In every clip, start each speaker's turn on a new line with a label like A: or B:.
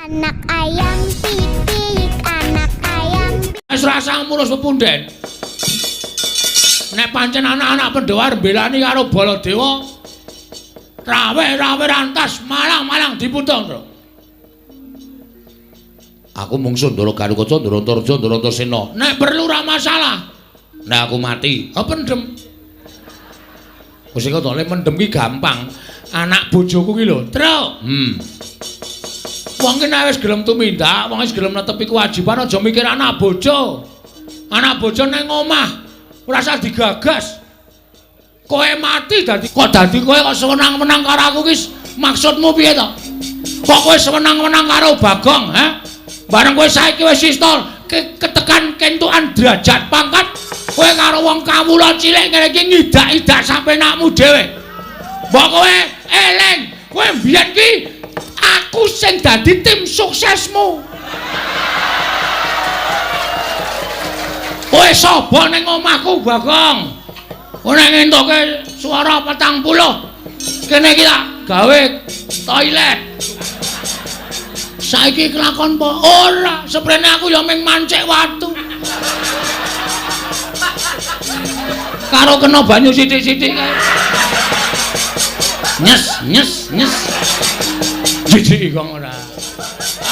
A: Anak ayam pipik, anak ayam.
B: Wis rasang mulus pepunden. Nek pancen anak-anak Pandhawa mbelani karo Baladewa, rawe-rawe rantas malang-malang diputung, Tru. Aku mungsuh Ndara Garukaca, Ndara Antareja, Ndara Antasena. Nek perlu ora masalah. Nek aku mati, pendem. Wis kok to, mendem ki gampang. Anak bojoku ki lho, Tru. Wong ki nek wis gelem tumindak, wong wis gelem netepi kewajiban aja mikir anak bojo. Anak bojo ning omah. Ora usah digagas. Kowe mati dadi kowe kok seneng-menang karo aku ki maksudmu piye to? Kok kowe seneng-menang karo Bagong, ha? Bareng kowe saiki wis istol ketekan kentukan derajat pangkat, kowe karo wong kawula cilik ngene iki ngidak-idak sampe nakmu dhewe. Mbok kowe eling, kowe mbiyen ki aku sing dadi tim suksesmu. Kowe sapa ning omahku, Bagong? Kowe nek ngentuke swara 40. Kene iki tak gawe toilet. Saiki kelakon apa? Ora, seprene aku ya mung mancik watu. Karo kena banyu sithik-sithik kae. Nyes. Jijik kok ora.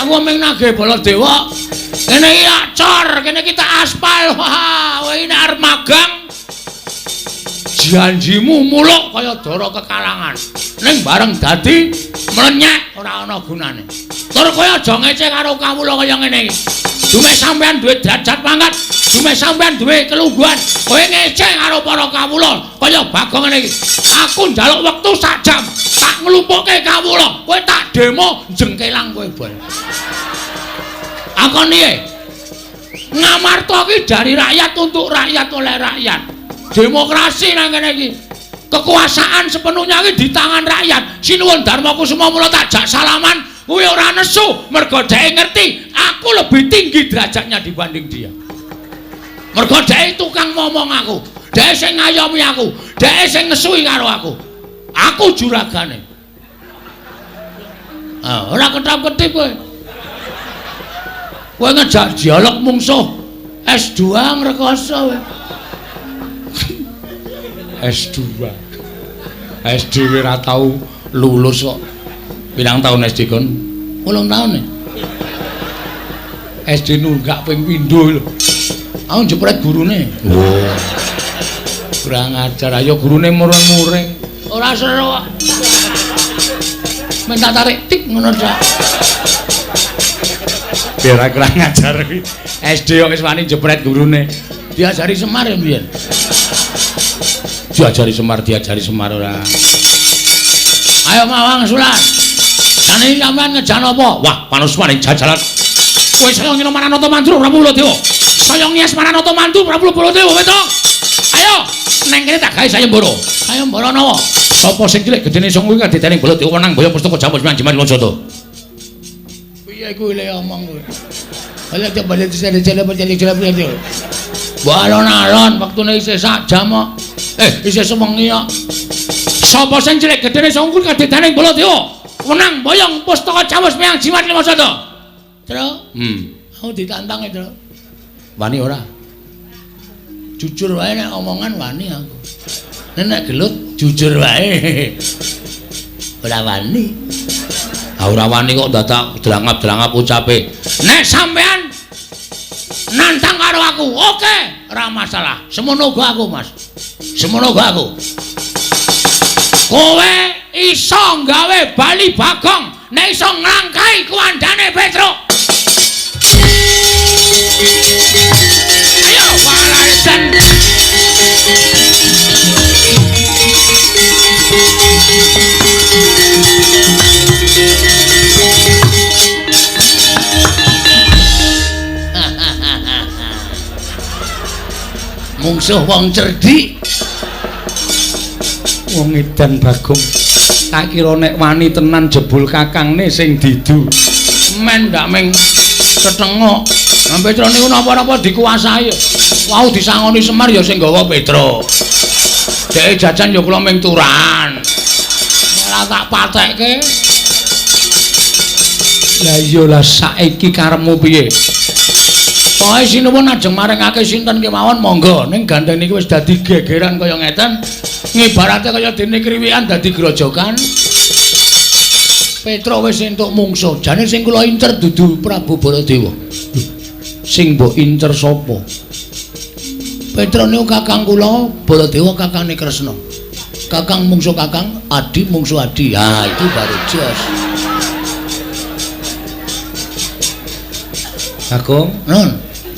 B: Aku mung nagih Baladewa. Kene iki acor, kene iki tak aspal. Wah, kowe iki nek arep magang janjimu muluk kaya dara kekalangan. Ning bareng dadi mlenyek ora ana gunane. Tur kowe aja ngece karo kawula kaya ngene iki. Dume sampean duwe derajat pangkat, dume sampean duwe kelungguhan. Kowe ngece karo para kawula kaya Bagong ngene iki. Aku njaluk wektu sak jam, tak nglumpukke kawula. Kowe tak demo jengkelang kowe bol. Akon piye? Ngamarta ki dari rakyat untuk rakyat oleh rakyat. Demokrasi nang kene iki. Kekuasaan sepenuhnya iki di tangan rakyat. Sinuwun Darmaku semua mula tak jak salaman, kuwi ora nesu mergo dhek ngerti aku lebih tinggi derajatnya dibanding dia. Mergo dhek tukang ngomong aku, dhek sing ngayomi aku, dhek sing nesui karo aku. Aku juragane. Ora ketap-ketip kowe. Kowe ngejak dialog mungsuh S2 ngrekoso kowe. S2. SD ora tau lulus kok. Pirang tahun SD kon? 8 tahun nih. SD nunggak ping pindho lho. Aku jepret gurune. Oh. Kurang ajar ayo gurune mureng-mureng. Ora seru kok. Minta tarik tik ngono dak. Biar kurang ajar iki. SD kok wis wani jepret gurune. Diajari Semar ya mbiyen. Diajari Semar ora. Ayo Mawang Sulan. Lan iki sampean ngejan apa? Wah, panusmaning jajalan. Kowe saya ngino Mananata Mantu Prabu Baladewa. Saya ngias Mananata Mantu Prabu Baladewa wetok. Ayo, neng kene tak gawe sayembara. Sayembara napa? Sapa sing cilik gedene sing kuwi kadidene Baladewa wenang boyo pustaka jamus menyang Jimat Losoto. Piye kuwi le omong kowe? Ayo coba balik jare-jare berjali-jali. Balon-alon waktune isih sak jam kok. Isih sewengi kok. Sapa sing cilik gedene sing kuwi kadidene Baladewa wenang boyong pustaka jamus menyang Jimat Losoto. Tru? Aku ditantang itu. Wani ora? Jujur wae nek omongan wani aku. Nek gelut jujur wae. Ora wani. Ora wani kok dadak drangap-drangap ucape. Nek sampean nantang karo aku, oke, ora masalah. Semono uga aku, Mas. Semono uga aku. Kowe iso gawe bali Bagong, nek iso nglangkai kuandane Petruk. Ayo Waladan. Mungsuh wong cerdik. Wong edan Bagong. Tak kira nek wani tenan jebul kakangne sing didu. Men ndak meng ketengok. Petruk niku napa-napa dikuasai. Wau disangoni Semar ya sing nggawa Petruk. Dhek jajan ya kula ming turan. Ora tak patekke. Lah iya lah saiki karepmu piye? Pokoke sinuwun ajeng maringake sinten kemawon monggo ning gandeng niki wis dadi gegeran kaya ngeten. Ngibarate kaya dene kriwikan dadi grojokan. Petro wis entuk mungsuh. Jane sing kula incer dudu Prabu Baladewa. Sing mbok incer sapa? Petro niku kakang kula, Baladewa kakangane Kresna. Kakang mungsuh kakang, Adi mungsuh Adi. Ah, itu baru jos. Kakung,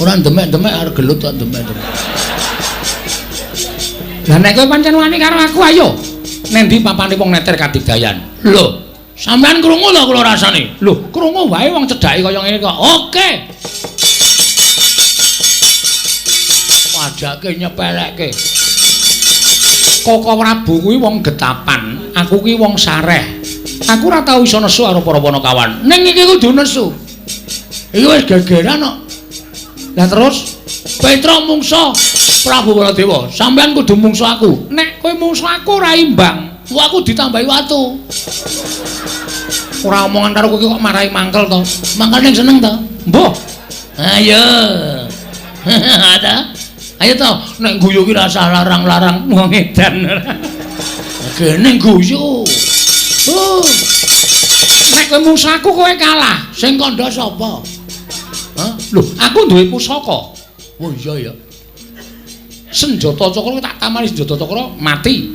B: ora demek-demek arep gelut kok demek-demek. Lah nek kowe pancen wani karo aku ayo. Nek ndi papane wong neter kadigdayan. Lho, sampean krungu lho kula rasane. Lho, krungu wae wong cedhake kaya ngene kok. Oke. Wajake nyepelekke. Koko Prabu kuwi wong getapan, aku kuwi wong sareh. Aku ora tau iso nesu karo para Panakawan. Ning iki kudu nesu. Iki wis gegeran kok. Lah terus Petro mungsuh Prabu Baladewa, sampean kudu mungsuh aku. Nek kowe mungsuh aku ora imbang, aku ditambahi watu. Ora omongan karo kowe kok marahi mangkel to. Mangkel ning seneng to? Mbah. Ayo. Ada. Ayo to, nek guyu ki rasa larang-larang wong edan. Kene guyu. Nek kowe mungsuh aku kowe kalah, sing kandha sapa? Hah? Lho, aku duwe pusaka. Oh iya ya. Senjata cakra tak tamani senjata cakra mati.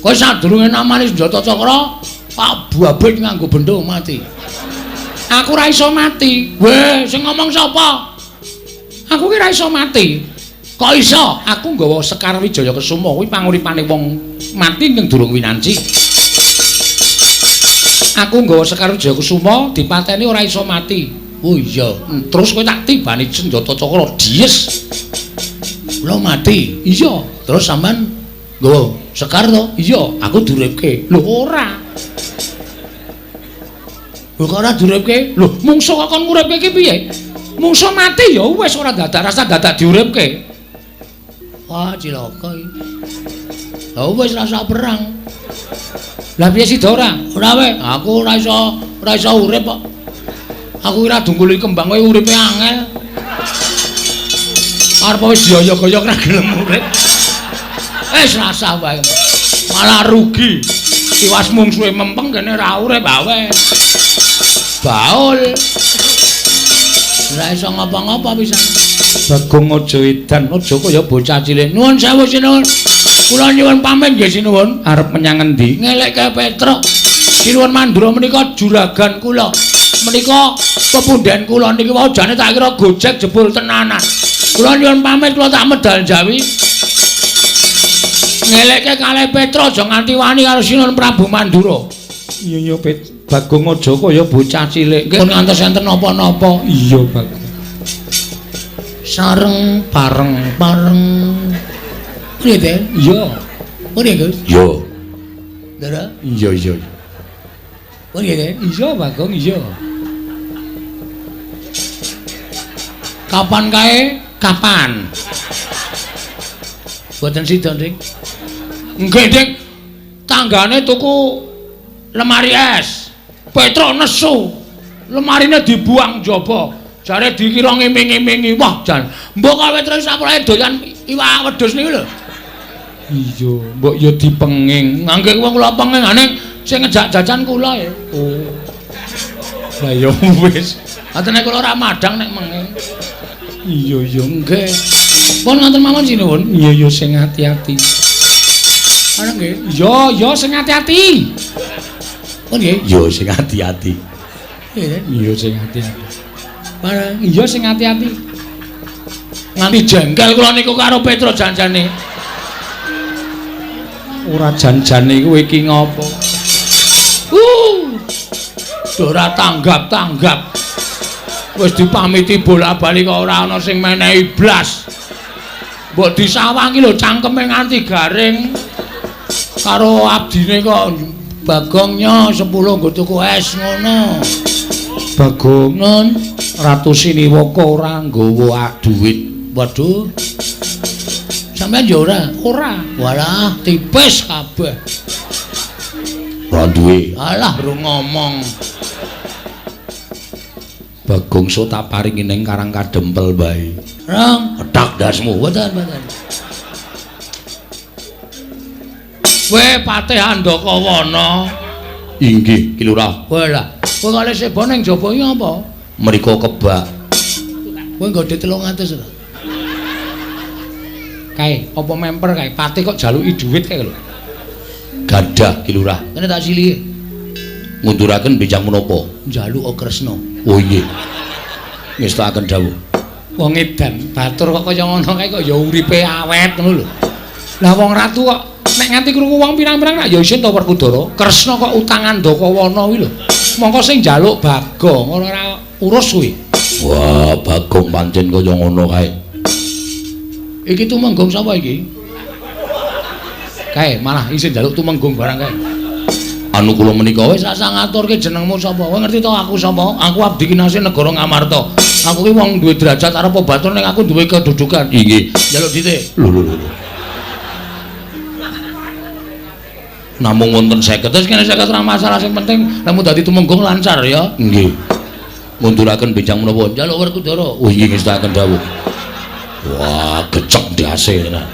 B: Kowe sadurunge namani senjata cakra, tak babet nganggo bendho mati. Aku ora iso mati. Weh, sing ngomong sapa? Aku ki ora iso mati. Kok iso? Aku nggawa Sekar Wijaya Kesuma kuwi panguripane wong mati ning durung winanci. Aku nggawa Sekar Wijaya Kesuma dipateni ora iso mati. Oh iya, terus kowe tak tibani senjata cakra dies. Kula mati. Iya, terus sampean nggawa Sekar to? Iya, aku duripke. Lho ora. Lho kok ora duripke? Lho, mungsuh kok kon nguripke iki piye? Mungsuh mati ya wis ora dadak rasa dadak diuripke. Wah, cilaka iki. Lah wis rasa perang. Lah piye sida ora? Ora wae, aku ora iso urip kok. Aku kira dungguli kembang kowe uripe angel. Arep wis dioyok-oyok ra gelem urip. Wis rasa wae. Malah rugi. Tiwas mungsuhe mempeng kene ra urip awe. Baul. Ora iso ngapa-ngapa pisan. Bagong aja edan, aja kaya bocah cilik. Nuwun sewu sinuwun. Kula nyuwun pamit nggih sinuwun. Arep menyang endi? Ngelekke Petro. Sinuwun Mandura menika juragan kula. Menika pepundhen kula niki wau jane tak kira gojek jebul tenanan. Kula nyuwun pamit kula tak medal jawi. Ngelekke kalih Petro aja nganti wani karo Sinuwun Prabu Mandura. Iya Bagong aja kaya bocah cilik. Nggih ngantos enten napa-napa. Iya Bagong. Sareng pareng-pareng. Priye? Iya. Priye, Gus? Iya. Ndara? Iya. Priye? Iya Bagong, iya. Kapan kae? Kapan? Boten sida, Dik. Nggih, Dik. Tanggane tuku lemari es. Petro nesu. Lemarine dibuang jaba. Jare dikira ngiming-imingi. Wah, jan. Mbok kowe terus sapulae doyan iwak wedhus niku lho. Iya, mbok ya dipenging. Ngangge wong kula penging ning sing ngejak jajan kula ya. Oh. Lah ya wis. Atene kula ora madang nek menging. Iya nggih. Pun ngoten mawon sinuwun. Iya sing ati-ati. Ana nggih. Iya sing ati-ati. Pun nggih. Iya sing ati-ati. Iya sing ati-ati. Barang iya sing ati-ati. Nganti jengkel kula niku karo Petro janjane. Ora janjane kowe iki ngopo? Ora tanggap-tanggap. Wis dipamiti bola-bali kok ora ana sing menehi blas. Mbok disawangi lho cangkeme nganti garing. Karo abdine kok Bagongnya 10 nggo tuku es ngono. Bagong nun Ratu Siniwaka ora nggawa dhuwit. Waduh. Sampeyan yo ora? Ora. Walah, tipis kabeh. Ora duwe. Alah, ro ngomong. Bagong so tak paringi ning Karang Kadempel bae. Rang, edak dasmu. Mboten. Kowe Patih Andakawana. Inggih, Ki Lurah. Walah, kowe kali sebo ning jaba iki apa? Mriko kebak. Kowe nggo dhuwit 300 lho. Kae, apa memper kae? Patih kok jaluki dhuwit kae lho. Gadah, Ki Lurah. Kene tak silih. Ngunduraken benjang menapa? Njaluk Kresna. Oh iya. Ngestakaken dawuh. Wong edan batur kok kaya ngono kae kok ya uripe awet ngono lho. Lah wong ratu kok nek nganti krungu wong pirang-pirang nak ya isin to Werkudara. Kresna kok utangan Ndakawana kuwi lho. Mongko sing njaluk Bagong ora urus kuwi. Wah, Bagong pancen kaya ngono kae. Iki tumenggung sapa iki? Kae malah isin njaluk tumenggung barang kae. Anu kula menika wis rasa ngaturke jenengmu sapa? Kowe ngerti to aku sapa? Aku abdi kinasih negara Ngamarta. Aku ki wong duwe derajat arepa batur ning aku duwe kedudukan. Nggih, njaluk dite. Lho. Namung wonten 50. Terus kene 50 ora masalah sing penting lamun dadi tumenggung lancar ya. Nggih. Munduraken benjang menapa? Njaluk Werkudara. Oh nggih ngestakaken dawuh. Wah, gecek ndase tenan.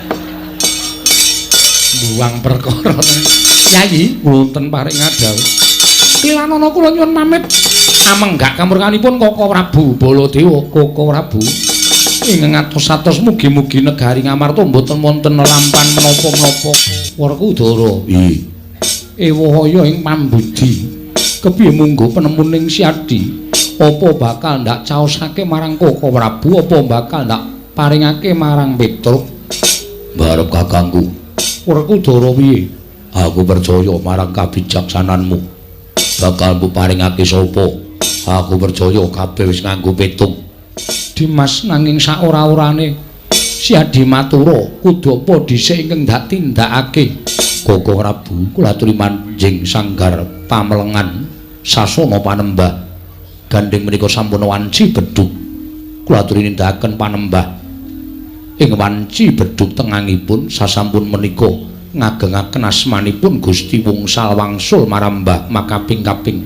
B: Buang perkara. Yayi, wonten paring ngadawu. Kliwanana kula nyuwun pamit. Amenggak kamurkanipun Koko Prabu Baladewa, Koko Prabu. Ing ngatos-atos mugi-mugi negari Ngamarta mboten wonten lampan menapa-menapa Werkudara. Nggih. Ewahaya ing pambudi. Kepiye munggo penemuning Siadi? Apa bakal ndak caosake marang Koko Prabu apa bakal ndak paringake marang Petruk? Barep kakangku. Werkudara piye? Aku percaya marang kabijaksananmu. Bakal mbok paringake sapa? Aku percaya kabeh wis nganggo petung. Dimas nanging sak ora-orane Siadi matura kudu apa dhisik ingkang ndak tindakake. Koko Prabu kula aturi manjing sanggar pamelengan sasana panembah. Gandeng menika sampun wanci bedhug. Kula aturi nindakaken panembah. Ing wanci bedhug tengangipun sasampun menika ngagengaken asmanipun Gusti Wungsal Wangsul marambah makaping-kaping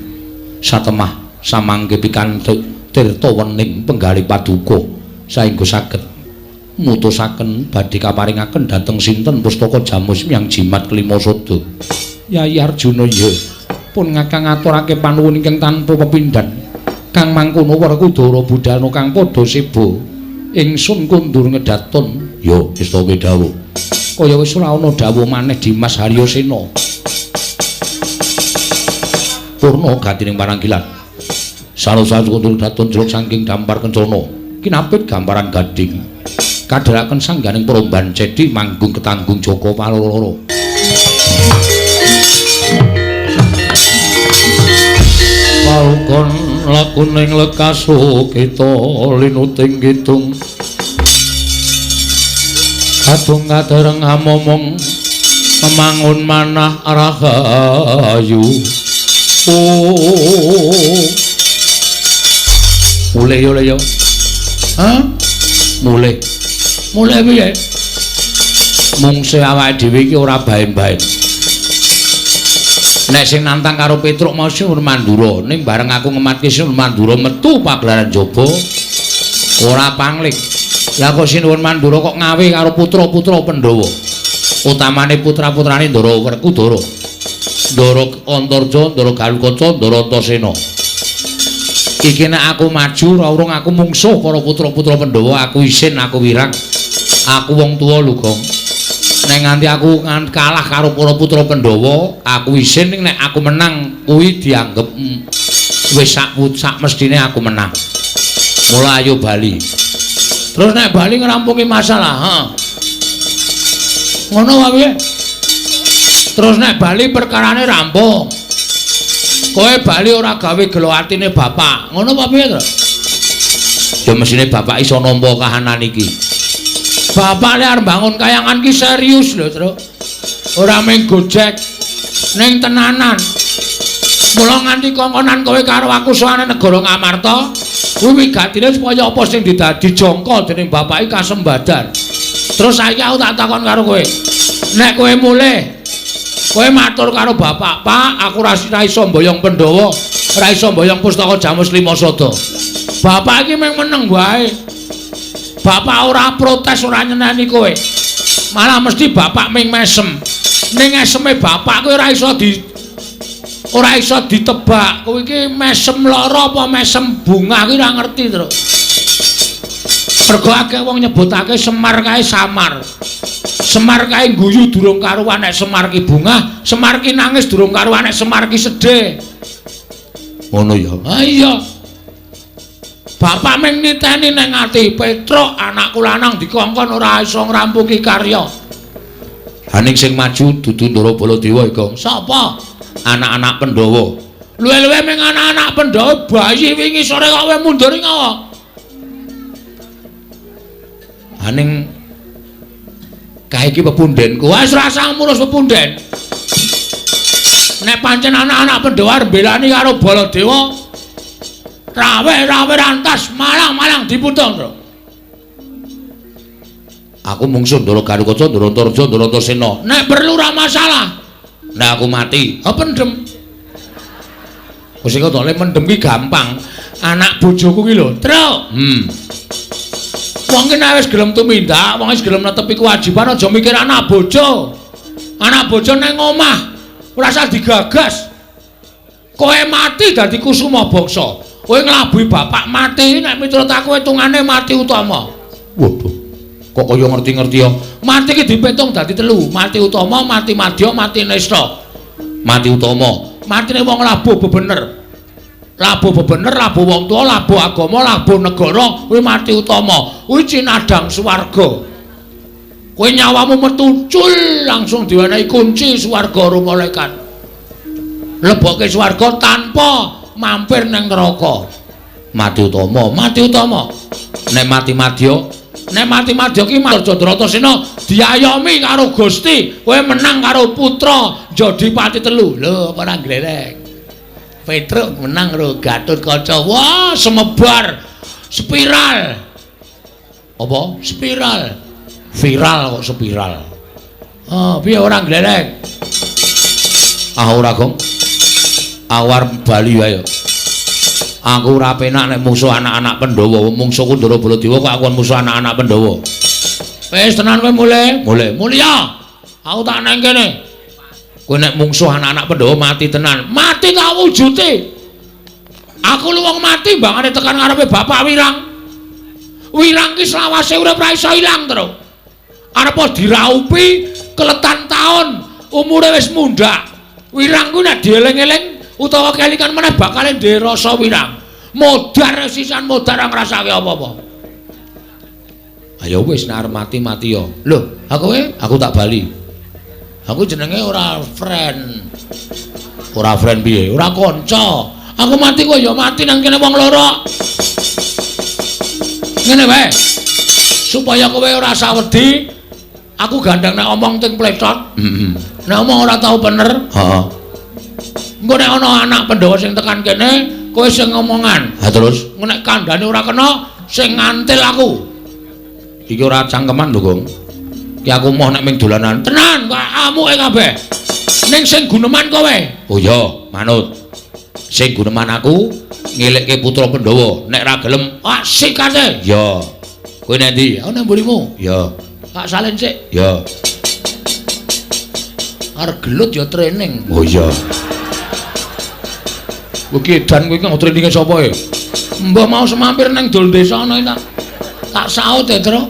B: satemah samangke pikantuk tirta wening penggali paduka saengga saged mutusaken badhe kaparingaken dhateng sinten pustaka Jamus Miyang Jimat Kelima Sada. Yayi Arjuna ya pun ngakang ngaturake panuwun ingkang tanpa pepindhan. Kang mangkono Werkudara budhana kang padha seba ingsun kundur ngedaton. Ya wis to dawuh. Kaya wis ora ana dawuh maneh Dimas Haryasena. Purna gatining paranggilan. Salusa kundur daton jeluk saking dampar kencana. Kinapit gambaran gading. Kadharaken sangganing peromban cedhi manggung ketanggung Jaka Paloro. Palkon lakuning lekaso kita linuting kitung. Kadung kadereng amomong memangun manah rahayu. Mulai yo. Hah? Mulai piye? Mungse awake dhewe iki ora bae-bae. Nek sing nantang karo Petruk mau Sinur Mandura, ning bareng aku ngematke Sinur Mandura metu pagelaran jaba ora pangling. Lah kok Sinur Mandura kok ngawe karo putra-putra Pandhawa. Utamane putra-putrane Ndara Werkudara. Ndara Antarja, Ndara Galukaca, Ndara Antasena. Iki nek aku maju ora urung aku mungsuh para putra-putra Pandhawa, aku isin, aku wirang. Aku wong tuwa lho, Gong. Nek nganti aku kalah karo para putra Pandhawa, aku isin ning nek aku menang kuwi dianggep wis sak mestine aku menang. Mula ayo bali. Terus nek bali ngrampungi masalah, ha. Ngono wae piye? Terus nek bali perkarane rampung. Kowe bali ora gawe gelo atine bapak. Ngono apa piye, Tru? Ya mesine bapak iso nampa kahanan iki. Bapak arep bangun kayangan ki serius lho, Tru. Ora mung gojek ning tenanan. Mula nganti kongkonan kowe karo aku sowane negara Ngamarta, kuwi wigatine supaya apa sing didadi jangka dening bapak iki kasembadan. Terus saiki aku tak takon karo kowe. Nek kowe mulih kowe matur karo bapak, "Pak, aku ora iso mboyong Pandhawa, ora iso mboyong pustaka Jamus Lima Sada." Bapak iki mung meneng wae. Bapak ora protes, ora nyeneni kowe. Malah mesti bapak ming mesem. Ning eseme bapak kowe ora iso ditebak. Kowe iki mesem lara apa mesem bunga kuwi ora ngerti, Tru. Mergo akeh wong nyebutake Semar kae samar. Semar kae guyu durung karuan nek Semar ki bunga, Semar ki nangis durung karuan nek Semar ki sedih. Ngono ya. Ha iya. Bapak ming niteni ning ati Petruk anakku lanang dikongkon ora iso ngrampungi karya. Haning sing maju dudu Ndara Baladewa iku. Sapa? Anak-anak Pandhawa. Luwe-luwe ming anak-anak Pandhawa bayi wingi sore kok kowe mundur ngopo? Haning kae iki pepundhenku. Wis rasa ngurus pepundhen. Nek pancen anak-anak Pandhawa mbelani karo Baladewa rawe rantas malang diputung, Bro. Aku mungsuh Ndara Garukaca, Ndara Antareja, Ndara Antasena. Nek perlu ora masalah. Nek aku mati, pendem. Wis iku to, lek mendem ki gampang. Anak bojoku ki lho, Tru. Wong ki nek wis gelem tumindak, wong wis gelem netepi kewajiban aja mikir anak bojo. Anak bojo nang omah, ora usah digagas. Kowe mati dadi kusuma bangsa. Kowe nglabuhi bapak mati nek miturut aku hitungane mati utama. Waduh. Kok kaya ngerti-ngerti ya. Mati ki dipitung dadi 3. Mati utama, mati madya, mati nesta. Mati utama. Matine wong labuh bebener. Labuh bebener, labuh wong tuwa, labuh agama, labuh negara, kuwi mati utama. Kuwi cinadang swarga. Kowe nyawamu metu cul langsung diwenehi kunci swarga karo malaikat. Leboke swarga tanpa mampir nang neraka. Mati utama, mati utama. Nek mati madya, nek mati madya ki Candra Antasena diayomi karo Gusti, kowe menang karo putra Jodipati 3. Lho, ora glelek. Petruk menang karo Gatotkaca. Wah, semebar spiral. Apa? Spiral. Viral kok spiral. Oh, piye ora glelek? Ah ora, Gong. Awar bali wae. Aku ora penak nek musuh anak-anak Pandhawa. Mungsuhku Ndara Baladewa kok aku musuh anak-anak Pandhawa. Wis tenan kowe mulih. Mulya. Aku tak nang kene. Kowe nek mungsuh anak-anak Pandhawa mati tenan. Mati tak wujute. Aku lu wong mati bangane tekan ngarepe Bapak Wirang. Wirang ki selawase urip ra iso ilang, Tru. Arepa diraupi keletan taun, umure wis mundhak. Wirang ku nek dieling-eling utawa kelingan meneh bakal ndhe rasa wirang. Modar sisan modar ora ngrasake apa-apa. Ayo wis nek arep mati ya. Lho, aku tak bali. Aku jenenge ora friend. Ora friend piye? Ora kanca. Aku mati kok ya mati nang kene wong loro. Ngene wae. Supaya kowe ora usah wedi, aku gandeng nek omong ting plecot. Nek omong ora tau bener. Heeh. Engko nek ana anak Pandhawa sing tekan kene, kowe sing ngomongan. Ha terus nek kandhane ora kena, sing ngantil aku. Iki ora cangkeman lho, Gong. Ki aku moh nek ming dolanan. Tenan, kok amuke kabeh. Ning sing guneman kowe. Oh iya, manut. Sing guneman aku ngelekke putra Pandhawa. Nek ra gelem, sikate. Ya. Kowe nek ndi? Aku nang mburimu. Ya. Tak salin sik. Ya. Arep gelut ya training. Oh iya. Kuwi edan kuwi kang traininge sapa e? Mbah mau semampir nang dol desa ana tak saut e, Tru.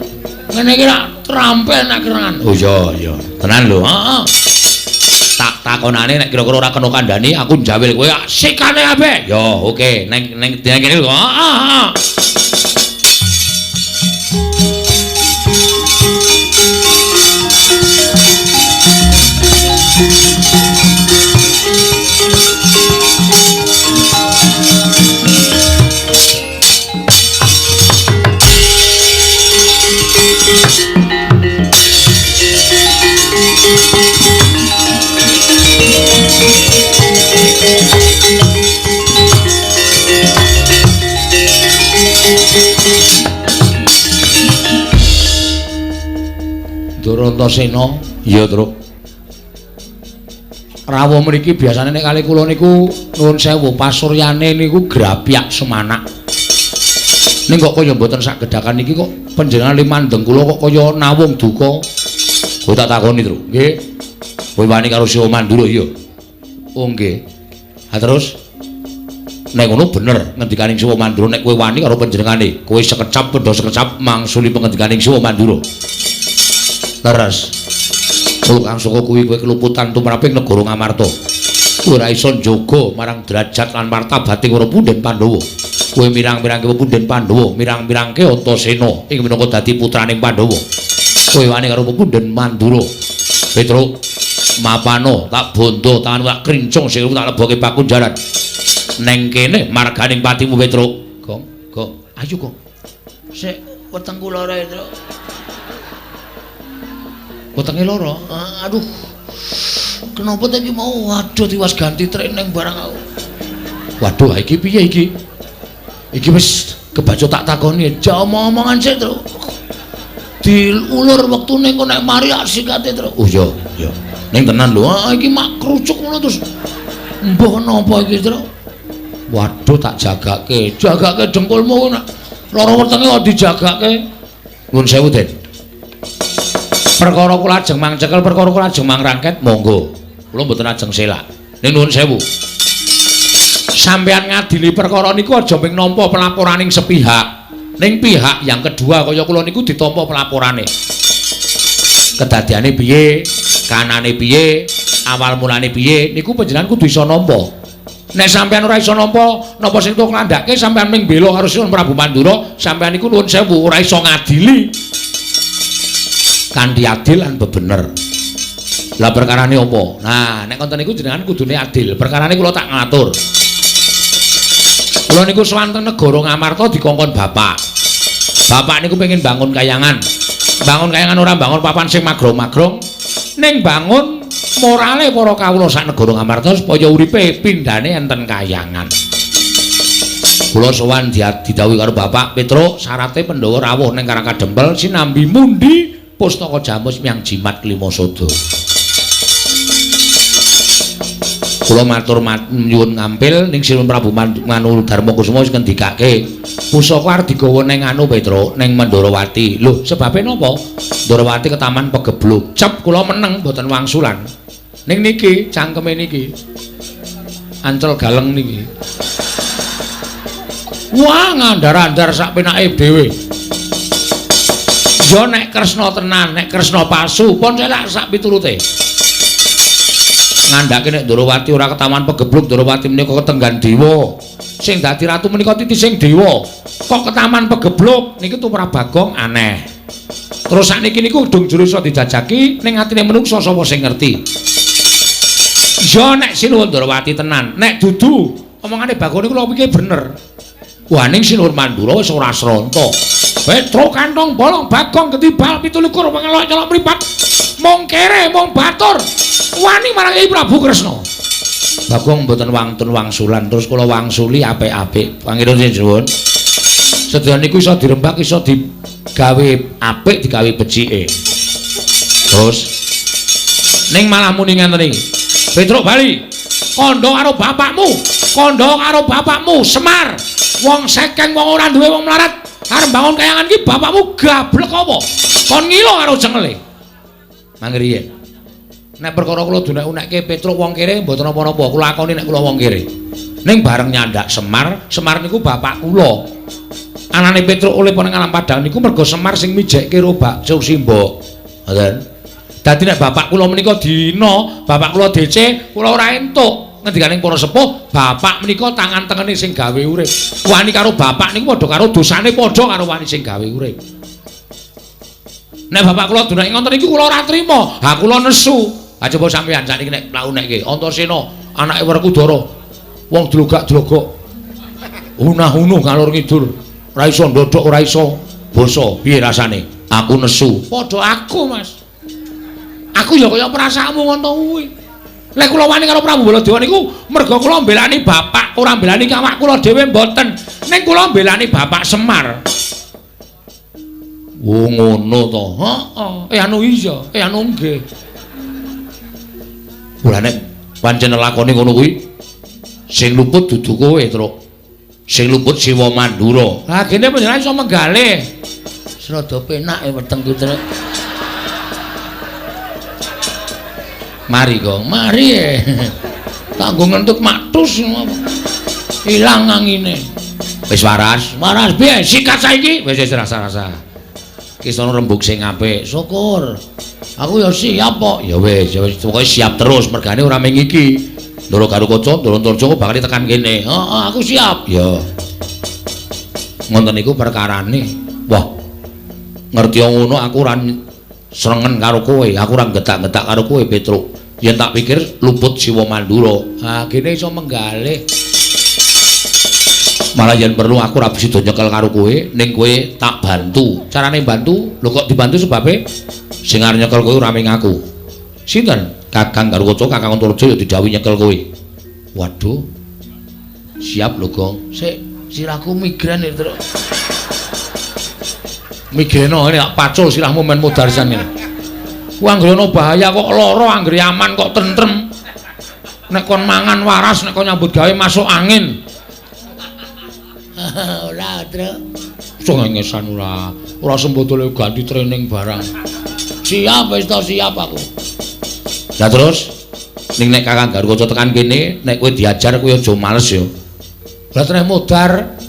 B: Ngene iki rak trampel nek kerangan. Oh iya. Tenan lho. Heeh. Tak takonane nek kira-kira ora kena kandhani aku njawil kowe sikane kabeh. Ya, oke. Neng kene lho. Heeh. Ndara Antasena, iya, Tru. Rawuh mriki biasane nek kali kula niku nuwun sewu pasuryane niku grabyak semanak. Ning kok kaya mboten sagedhakan niki kok panjenengan limandeng kula kok kaya nawung duka. Kowe tak takoni, Tru. Nggih. Kowe wani karo Siwa Mandura iya. Oh nggih. Ha terus nek ngono bener ngendikaning Siwa Mandura nek kowe wani karo panjenengane, kowe sekecap padha sekecap mangsuli pengendikaning Siwa Mandura. Leres. Kowe kang saka kuwi kowe keluputan tumraping negara Ngamarta. Kowe ora iso njaga marang derajat lan martabating para Punden Pandhawa. Kowe mirang-mirangke Punden Pandhawa, mirang-mirangke Antasena ing minangka dadi putraning Pandhawa. Kowe wani karo Punden Mandura. Petruk mapano tak bondo tangan tak krincung sing tak leboke pakunjaran. Neng kene marganing patimu Petruk. Gong, ayo Gong. Sik weteng kula ora, Petruk. Wetenge lara. Aduh. Kenapa iki mau waduh tiwas ganti training barang aku. Waduh, iki piye iki? Iki wis kebaca tak takoni, aja omong-omongan sik, Tru. Diulur wektune kok nek mari asikate, Tru. Oh iya, iya. Ning tenan lho, iki mak krucuk ngono terus. Mbah napa iki, Tru? Waduh, tak jagake. Jagake dengkulmu nek lara wetenge kok dijagake. Nuwun sewu, Den. Perkara kula ajeng mangcekel, perkara kula ajeng mangrangket, monggo. Kula mboten ajeng selak. Ning nuwun sewu. Sampeyan ngadili perkara niku aja ping nampa pelaporaning sepihak. Ning pihak yang kedua kaya kula niku ditampa pelaporane. Kedadiane piye, kanane piye, awal mulane piye, niku panjenengan kudu iso nampa. Nek sampeyan ora iso nampa, napa sing tok nglandhake sampeyan ming bela karo Sinuwun Prabu Mandura, sampeyan niku nuwun sewu ora iso ngadili. Kanthi adil lan bebener. Lah perkarane apa? Nah, nek konten niku jenengan kudune adil. Perkarane kula tak ngatur. Kula niku swanten negara Ngamarta dikongkon bapak. Bapak niku pengen bangun kayangan. Bangun kayangan ora bangun papan sing magrong-magrong, ning bangun morale para kawula sak negara Ngamarta supaya uripe pindhane enten kayangan. Kula sowan didhawuhi karo Bapak Petruk, syarate Pandhawa rawuh ning Karangkadempel sinambi mundi Pustaka Jamus Miang Jimat Klimasada. Kula matur nyuwun ngampil ning Sinuwun Prabu Manu Darmakusuma wis ngendikake pusaka arep digawa ning anu Petruk ning Mandharawati. Lho, sebabe napa? Mandharawati ketaman pegebluk. Cep kula meneng mboten wangsulan. Ning niki cangkeme niki. Ancel galeng niki. Wah, ngandar-andar sak penake dhewe. Ya nek Kresna tenan, nek Kresna palsu, pun selak sak piturute. Ngandhake nek Ndrawati ora ketaman pegebluk, Ndrawati menika ketenggan dewa. Sing dadi ratu menika titising dewa. Kok ketaman pegebluk niki tumrap Bagong aneh. Terus sakniki niku dung jero iso dijajaki ning atine menungsa sapa sing ngerti. Ya nek Sinuwun Ndrawati tenan, nek dudu omongane Bagong niku lho iki bener. Wah ning Sinuwun Mandura wis ora sronto. Petruk kantong bolong Bagong ketibal 17 pengelok nyolok mripat. Mung kere mung batur. Wani marang Kyai Prabu Kresna. Bagong mboten wangtun wangsulan terus kula wangsuli apik-apik. Pangiran sinuwun. Sedaya niku iso dirembak iso digawe apik digawe becike. Terus ning malah muni ngenten iki. Petruk bali. Kandha karo bapakmu. Kandha karo bapakmu Semar. Wong sekeng wong ora duwe wong melarat. Arep bangun kayangan iki bapakmu gablek apa? Kon ngilo karo jengele. Mangriyen. Nek perkara kula dunek-unekke Petruk wong kere mboten napa-napa, kula akoni nek kula wong kere. Ning bareng nyandak Semar, Semar niku bapak kula. Anane Petruk oleh ning alam padang niku mergo Semar sing mijekke ro bakso simbok. Ngoten. Dadi nek bapak kula menika dina, bapak kula DC, kula ora entuk. Ngendikaning para sepuh, bapak menika tangan tengene sing gawe urip. Wani karo bapak niku padha karo dosane padha karo wani sing gawe urip. Nek bapak kula dunek ngoten iki kula ora trima. Ha kula nesu. Ha coba sampeyan sakniki nek mlakunekke Antasena anake Werkudara. Wong dlogak-dlogok. Unah-unuh ngalor ngidul. Ora iso ndodhok, ora iso basa. Piye rasane? Aku nesu. Padha aku, Mas. Aku ya kaya perasaanmu ngono kuwi. Lek kula wani karo Prabu Baladewa niku merga kula mbelani bapak, ora mbelani awak kula dhewe mboten. Ning kula mbelani bapak Semar. Oh ngono to. Heeh. Anu iya, anu nggih. Kula nek pancen lakoni ngono kuwi sing luput dudu kowe, Truk. sing luput Siwa Mandura. Lah kene panjenengan iso menggalih. Rada penak weteng ku terus. Mari kok, mari. Tak nggo ngentut matus. Ilang angine. Wis waras, waras piye? Sikat saiki. Wis rasa-rasa. Ki sono rembug sing apik. Syukur. Aku ya siap kok. Ya wis, pokoke siap terus mergane ora mung iki. Ndoro karo kaca, Ndoro Antarja bakal tekan kene. Heeh, aku siap. Ya. Ngoten niku perkarane. Wah. Ngerti ngono aku ora srengen karo kowe, aku ora getak-getak karo kowe, Petruk. Yen tak pikir luput Siwa Mandura. Ha, kene iso menggalih. Malah yen perlu aku ora bisa nyekel karo kowe, ning kowe tak bantu. Carane bantu? Lho kok dibantu sebabe sing arep nyekel kowe ora ming aku. Sinten? Kakang Garukaca, Kakang Antarja ya didhawuhi nyekel kowe. Waduh. Siap lho, Gong. Sik, sirahku migren iki, Truk. Migreno ini tak pacul sirahmu men mudarisan ini. Ku anggrono bahaya kok lara, anggere aman kok tentrem. Nek kon mangan waras, nek kon nyambut gawe masuk angin. Ora, Truk. Sengengesan ora. Ora sembodole ganti training barang. Siap wis to, siap aku. Lah terus ning nek Kakang Garukaca tekan kene, nek kowe diajar kowe aja males ya. Lah treh mudar.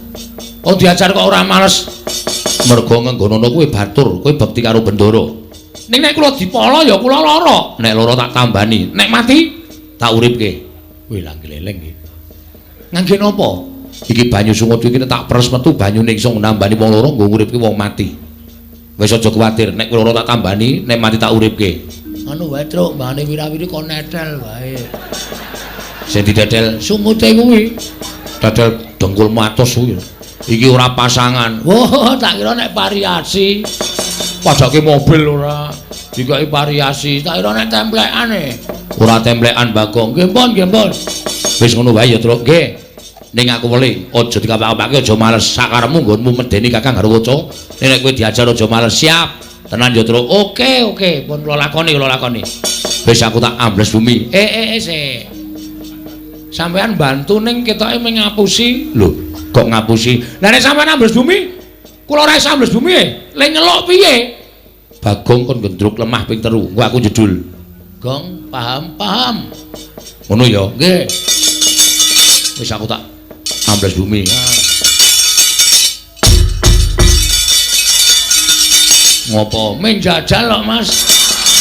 B: Oh diajar kok ora males. Mergo ngenggonono kowe batur, kowe bekti karo Bendara. Ning nek kula dipala ya kula lara. Nek lara tak tambani, nek mati tak uripke. Wih lah gleleng iki. Ngangge napa? Iki banyu sungut iki tak peres metu banyune iso nambani wong lara nggo uripke wong mati. Wis aja kuwatir, nek kowe lara tak tambani, nek mati tak uripke. Anu wae Truk, mbane wirawiri kok netel wae. Sing didedel sumute kuwi. Dadel dengkulmu atos kuwi. Iki ora pasangan. Wah, tak kira nek variasi. Padake mobil ora. Dikoki variasi, tak kira nek templekane. Ora templekan Bagong. Nggih, Pon, nggih, Pon. Wis ngono wae ya, Truk. Nggih. Ning aku weli, aja dikapak-kapake, aja males sakaremu nggonmu medeni Kakang Garukaca. Nek kowe diajar aja males, siap. Tenan ya, Truk. Oke, pun kula lakoni. Wis aku tak ambles bumi. Sik. Sampeyan bantu ning ketoke mung ngapusi. Lho, kok ngapusi? Lah nek sampeyan ambles bumi, kula ora iso ambles bumi. Le nyeluk piye? Bagong kon gendruk lemah ping 3. Engko aku jedul. Gong, paham. Ngono ya? Nggih. Wis aku tak ambles bumi. Ngopo? Men jajal kok, Mas.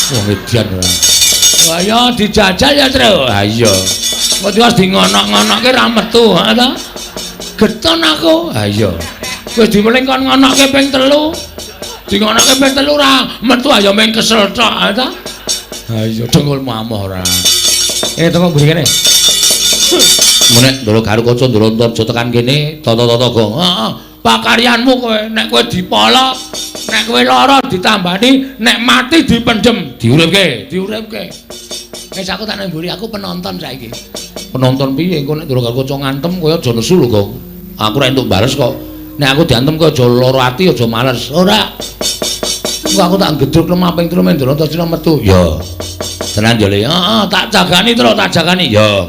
B: Wong edian ora. Wah ya dijajal ya, Tru. Ha iya. Kok wis dingonok-ngonokke ra metu, ha ta? Geton aku. Ha iya. Wis diweling kon ngonokke ping 3. Dingonokke ping 3 ra metu ayo meng kesel tok, ha ta? Ha iya, dengkulmu amoh ora. Teko mburi kene. Menek Ndara Garukaca, Ndara Antarja tekan kene, tata-tata Gong. Heeh. Pakaryanmu kowe nek kowe dipala, nek kowe lara ditambani, nek mati dipendhem, diuripke. Wis aku tak nang mburi, aku penonton saiki. Penonton piye engko nek Ndara Garukaca ngantem kowe aja nesu lho, Gong. Aku ora entuk bales kok. Nek aku diantem kowe aja lara ati, aja males. Ora. Engko aku tak gedruk lemah ping 3 Ndara Antarja metu. Ya. Tenan yo Le. Heeh, tak jagani terus, tak jagani. Ya.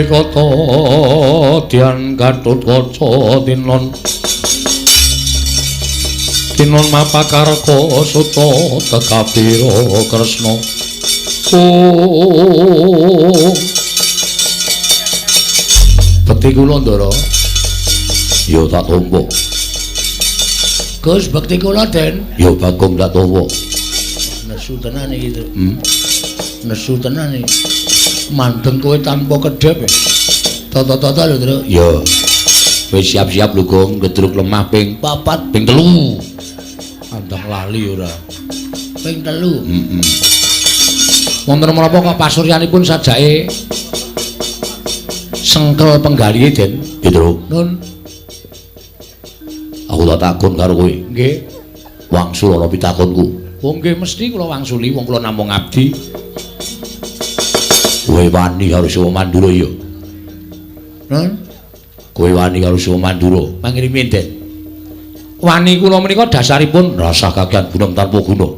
B: Kata dian Gatotkaca tinon mapakarka suta tekapira Kresna bekti kula Ndara ya tak tampa Gus bekti kula Den ya Bagong tak tampa nesu tenan iki nesu tenan iki mandeng kowe tanpa kedhep Toto-toto lho, Tru. Ya. Wis siap-siap lho, Gong, gedruk lemah ping 4, ping 3. Andang lali ora. Ping 3. Heeh. Wonten menapa kok pasuryanipun sajake sengkel penggalihe, Den? Gitu. Nun. Aku tak takon karo kowe. Nggih. Wangsul ana pitakonku. Oh nggih mesti kula wangsuli wong kula namung abdi. Kowe wani karo Siwa Mandura ya. Nun. Kowe wani karo Siwa Mandura. Pangirimi Den. Wani kula menika dasaripun rasa kagian gunung tanpa guna.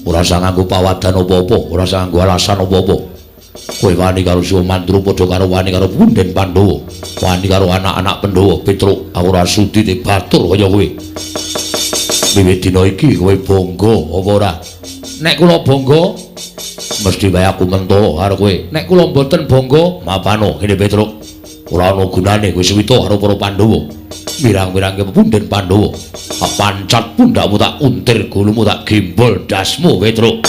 B: Ora usah nganggo pawadan apa-apa, ora usah nganggo alasan apa-apa. Kowe wani karo Siwa Mandura padha karo wani karo Punden Pandhawa. Wani karo anak-anak Pandhawa, Petruk, aku ora sudi batur kaya kowe. Wiwit dina iki kowe bangga apa ora? Nek kula bangga mesti wae aku mento karo kowe. Nek kula mboten bangga, mapano kene Petruk. Ora ana gunane kowe suwita karo para Pandhawa. Mirang-mirang Punden Pandhawa. Pancat pundakmu tak untir, gulumu tak gimbol dasmu, Petruk.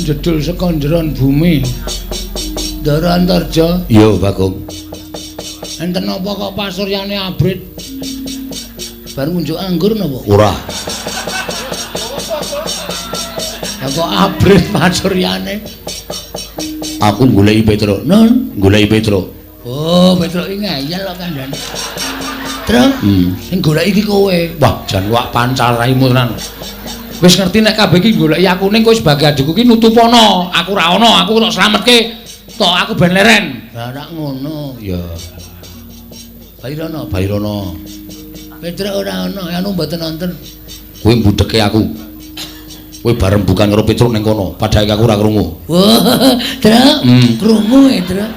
B: Jedul saka njeron bumi. Ndara Antarja. Iya, Bagong. Enten apa kok pasuryane abrit? Bar ngunjuk anggur napa? Ora. Ya kok abrit pasuryane? Aku goleki Petruk. Nun, goleki Petruk. Oh, Petruk iki ngeyel kok kandhane. Truk, sing goleki iki kowe. Wah, jan wak pancal raimu tenan. Wis ngerti nek kabeh iki goleki aku ning kowe sebagai adikku iki nutupono. Aku ra ono, aku tok slametke. Tok aku ben leren. Lah nek ngono, ya. Bairono. Petruk ora ono, anu mboten wonten. Kowe mbudheke aku. Kowe bareng bukan karo Petruk ning kono, padahal aku ora krungu. Wah, Truk, krungu e, Truk.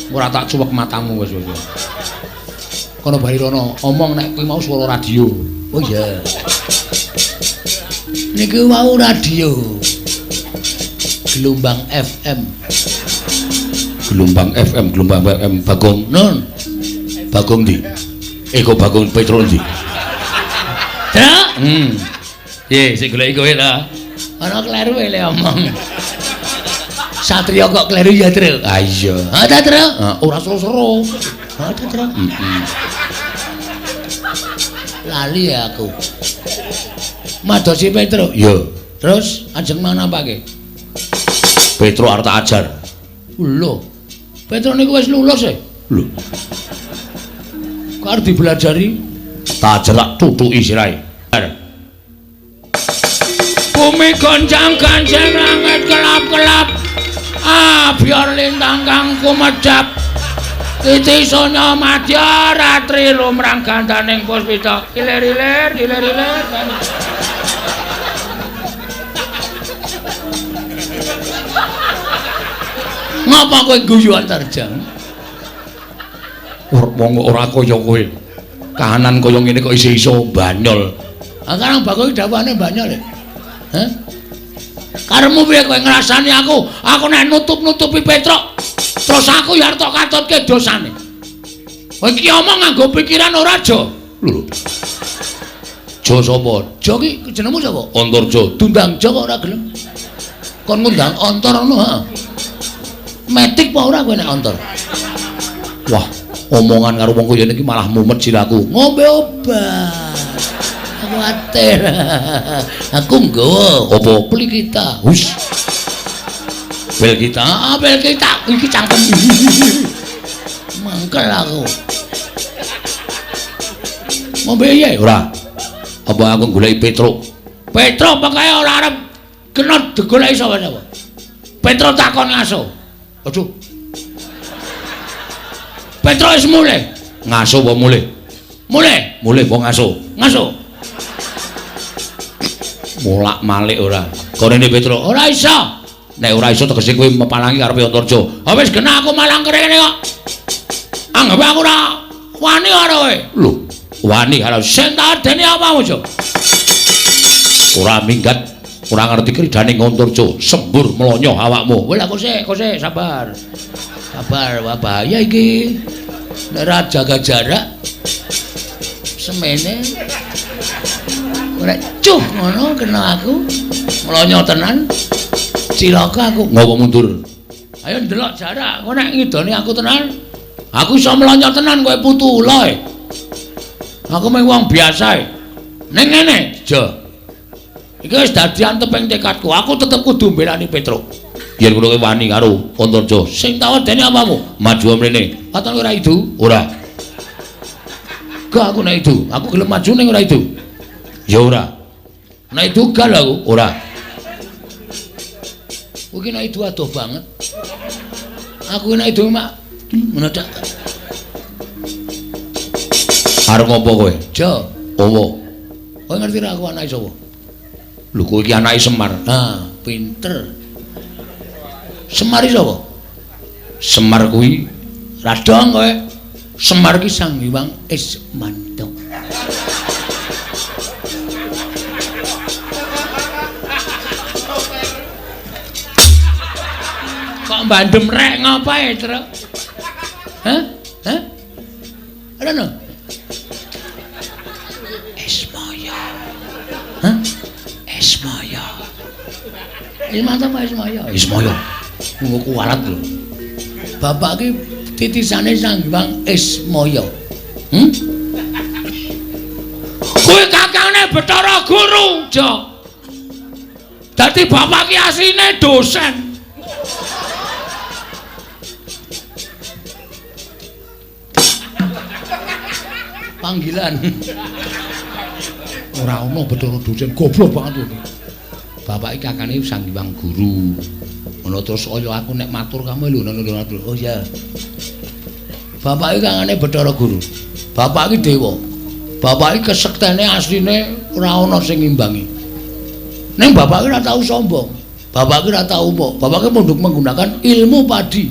B: Ora tak cuwek matamu wis. Kono Bairono, omong nek kowe mau swara radio. Oh iya. Niki mau radio. Gelombang FM. Gelombang FM Bagong. Nun. Bagong ndi? Kok Bagong Petruk ndi? Truk? Ye, sing goleki kowe ta. Ana kleru le omong. Satria kok kleru ya, Truk? Ah iya. Ha ta, Truk? Ora seru-seru. Ha ta, Truk? Lali ya aku. Madosi Petruk. Yo. Terus ajeng mana pake? Petruk arep tak ajar. Lho. Petruk niku wis lulus e. Lho. Kok arep dibelajari? Tak ajar tutuki sirahe. Bumi goncang-gancing langit kelap-kelap. Ah, biar lintang kang kumedhap. Titi sonya madya ratri lumrang gandaning puspita. Ilir-ilir. Ngapa kowe guyu Antarja? Wong ora kaya kowe. Kahanan kaya ngene kok iso banyol. Ah karang Bagong dawane banyol e. Hah? Karemu piye kowe ngrasani aku? Aku nek nutup-nutupi Petruk. Terus aku ya arep katutke dosane. Kowe iki omong nganggo pikiran ora, Jo. Lho. Jo sapa? Jo ki jenengmu sapa? Antarja. Tundang Jo kok ora gelem. Kon ngundang Antar ngono, ha. Metik apa ora kowe nek Antar? Wah, omongan karo wong kaya niki malah mumet siraku. Ngombe obat. Aku ater. Aku nggawa apa peli kita. Hus. Bel kita iki cangkem. Mangkel aku. Ngombe ye ora. Apa aku goleki Petruk? Petruk pokoke ora arep kena digoleki sapa-sapa. Petruk takon ngaso. Aduh. Petruk wis mulih. Ngaso apa mulih? Mulih apa ngaso? Ngaso. Molak-malik ora. Korene Petruk ora iso. Nek ora iso tegese kowe mepalangi karepe Antarja. Ha wis genah aku malang kene kok. Anggap aku ora wani karo kowe. Lho, wani karo sing tak adeni apamu, Jo? Ora minggat, ora ngerti kridane Ngontorjo, sembur melonyo awakmu. Wis aku sik, sabar. Sabar, wah bahaya iki. Nek ora jaga jarak semene. Ora cuh ngono kena aku. Melonyo tenan. Cilaka aku. Ngopo mundur? Ayo ndelok jarak, kok nek ngidoni aku tenan. Aku iso melonyo tenan kowe putu ula. Aku mung wong biasa. Ning ngene, Jo. Iki wis dadi anteping tekadku. Aku tetep kudu mbelani Petruk. Yen kowe wani karo Ngontorjo, sing tak wedeni apamu? Maju mrene. Katon ora idu? Ora. Gak aku nek idu. Aku gelem maju ning ora idu. Ya ora. Nek idu gal aku, ora. Kowe ki nek idu adoh banget. Aku nek idu mak ngono dak. Arep ngopo kowe? Jo. Opo? Kowe ngerti ra aku anake sapa? Lho kowe iki anake Semar. Nah, pinter. Semar iki sapa? Semar kuwi radong kowe. Semar ki Sang Hyang Ismanta. Kok bandem rek ngapae, Truk? Hah? Hah? Ada no? Ismaya. Hah? Ismaya. Ismanta apa Ismaya? Ismaya. Ngono kualat lho. Bapak ki titisane Sang Hyang Ismaya. Kowe kakangane Bathara Guru, Jo. Dadi bapak ki asline dosen. Panggilan. Ora ono Bathara dosen, goblok banget kowe. Bapak iki kakane Sang Hyang Guru. Ngono terus kaya aku nek matur kamu lho ngono. Oh iya. Bapak iki kakane Bathara Guru. Bapak iki dewa. Bapak iki kesektene asline ora ana sing ngimbangi. Ning bapak iki ora tau sombong. Bapak iki ora tau apa. Bapak iki mondok menggunakan ilmu padi.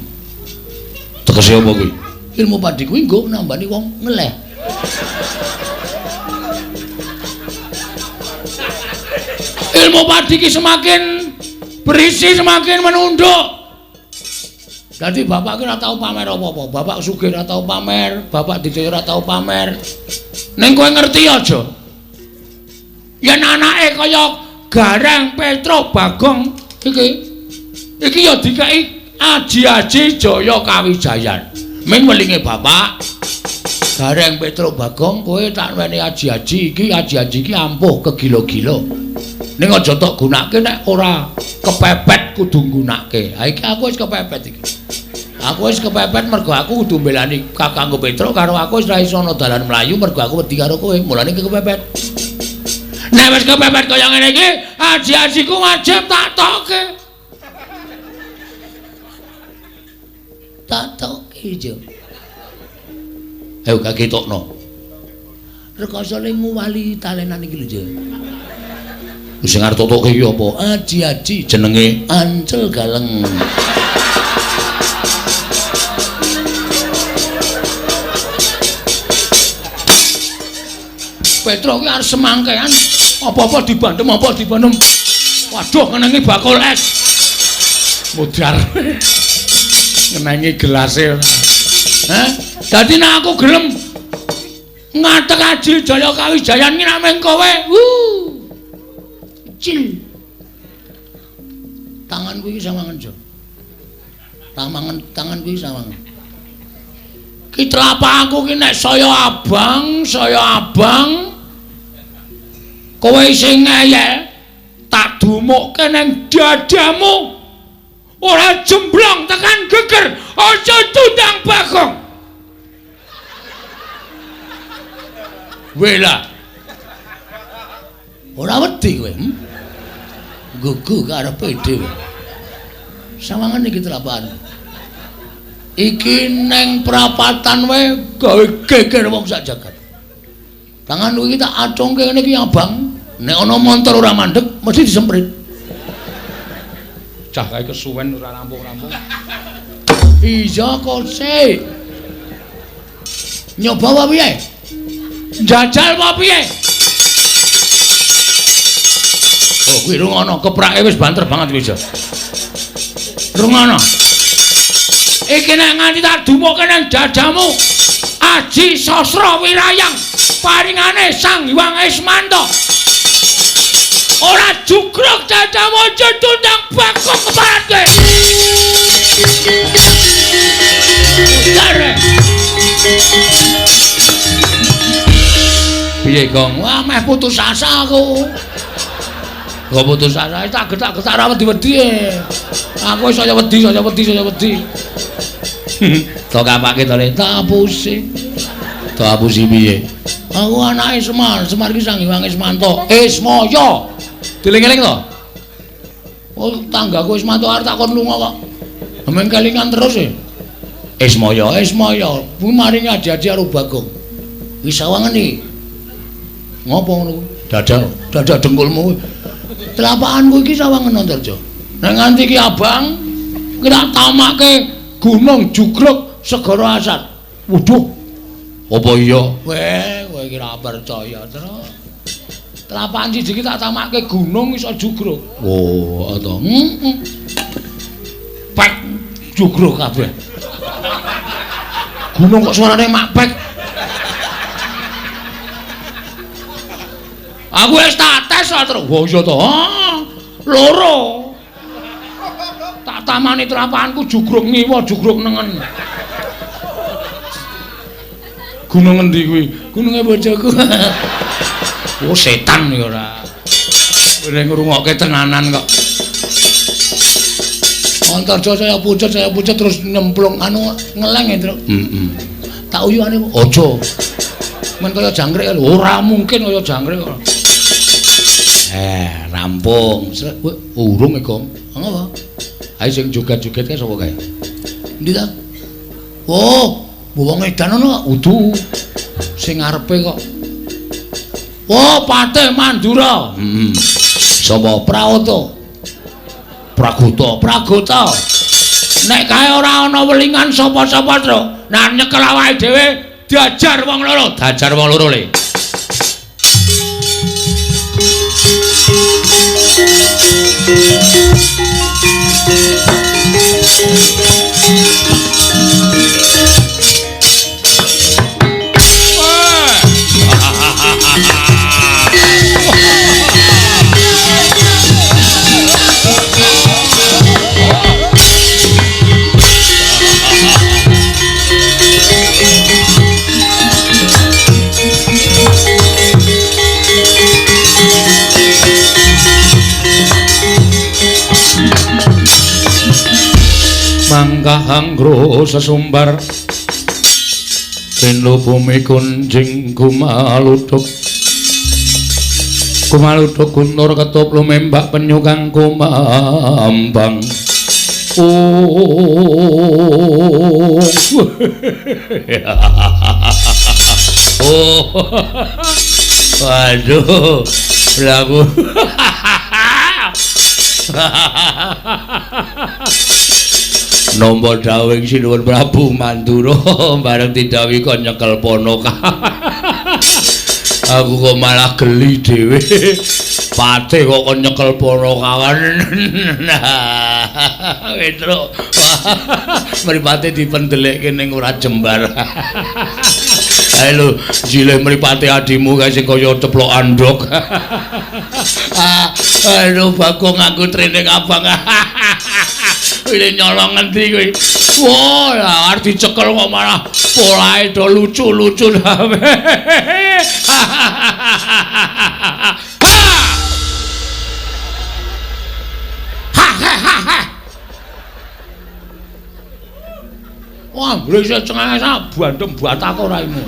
B: Tegese apa kuwi? Ilmu padi kuwi nggo nambani wong ngeleh. Ilmu padi ki semakin berisi semakin menunduk. Jadi bapak ki ora tau pamer apa-apa. Bapak sugih ora tau pamer, bapak dicaya ora tau pamer. Ning kowe ngerti aja. Yen anake kaya Gareng Petruk Bagong iki ya dikai aji-aji Jaya Kawijayan. Ming welinge bapak Gareng Petruk Bagong kowe tak weni aji-aji iki ampuh kegilo-gilo. Ning aja tok gunake nek ora kepepet kudu nggunake. Ha iki aku wis kepepet iki. Aku wis kepepet mergo aku kudu mbelani kakangku Petruk karo aku wis ra iso ana dalan mlayu mergo aku wedi karo kowe. Mulane iki kepepet. Nek wis kepepet kaya ngene iki, aji-ajiku wajib tak tokke. Tak tokke, Jo. Ayo gak ketokno. Rekoso le nguwali talenan iki lho, Jo. Sing arep totoke iki apa? Aji-aji jenenge Ancel Galeng. Petruk ki arep semangkean, apa-apa dibandem, apa dibandem. Waduh, ngenengi bakul es. Mudar. Ngenengi gelase. Hah? Dadi nek aku gelem ngatek aji Jaya Kawijayan ki namung kowe. Cil. Tanganku iki sawangen, Jo. Tanganku iki sawangen. Ki tlapakku ki nek saya abang, kowe sing ngeyel tak dumukke ning dadamu. Ora jemblong tekan geger, aja tundang Bagong. Wela. Ora wedi kowe. Gugu karepe dhewe. Sawangen iki telapan. Iki neng prapatan wae gawe geger wong sak jagat. Tanganku iki tak acungke ngene iki abang. Nek ana montor ora mandeg mesti disemprit. Cah kae kesuwen ora rampung-rampung. Iya kok sik. Nyoba apa piye? Jajal apa piye? Oh, kuwi rungono, keprake wis banter banget wis. Rungono. Iki nek nganti tak dumuke nang jajamu, Aji Sastra Wirayang paringane Sang Hyang Ismanta. Ora jugruk jajamu aja tundang bakok keparat kowe. Utare. Piye Gong? Wah meh putus asa aku. Kok putus asa tak getak-getak ra wedi-wedi. Aku iso wedi. Tok kapake to le tapusi. Tapusi piye? Aku anake Semar ki Sang Hyang Ismanta. Ismaya. Dieling-eling to? Oh tanggaku Ismanta arep takon lunga kok. Men kelingan terus e. Ismaya. Kuwi maringi aji-aji karo Bagong. Wis sawangen iki. Ngopo ngono kuwi? Dadak dengkulmu. Telapakanku iki sawangen Antarja. Nek nganti iki abang kira tamake Gunung Jugruk Segara Asat. Waduh. Apa iya? Weh, kowe kira percaya terus. Telapakan siji iki tak tamake gunung iso jugruk. Oh, to. Pek jugruk kabeh. Gunung kok suarane makpek. Aku wis tak tes terus. Oh iya to. Loro. Tak tamani telapakanku jugruk ngiwa, jugruk nengen. Gunung endi kuwi? Gununge bojoku. Oh setan ya ora. Ora ngrungokke tenanan kok. Antarja saya pucet terus nyemplung anu ngeleng ya, Truk. Tak uyuane aja. Men kaya jangkrik ora mungkin kaya jangkrik kok. Rampung. Urung e, Gong. Ngopo? Ayo sing joget-joget kae sapa kae? Endi ta? Oh, wong edan ono udu. Sing ngarepe kok. Oh, Patih Mandura. Sapa Prawoto? Pragota. Nek kae ora ana welingan sapa-sapa, Truk. Nah nyekel awake dhewe diajar wong loro. Dajar wong loro le. Mangkahangro sesumbar Pindho bumi kunjing kumaluduk gunur ketup lumembak penyu kang kumambang waduh lagu Nomor dawing Sinuwun Prabu Mandura bareng didhawuhi kon nyekel Ponoka. Aku kok malah geli dhewe. Patih kok kon nyekel Ponokawan. Petro. Mripate dipendelekke ning ora jembar. Ayo jileh mripate adimu kae sing kaya ceplok andhok. Aduh Bagong aku trene abang. Ini nyolong ngendi kuwi. Wah, arep dicekel kok malah polahe do lucu-lucu. Wah, bresek cengenge sak bandem batak ora imu.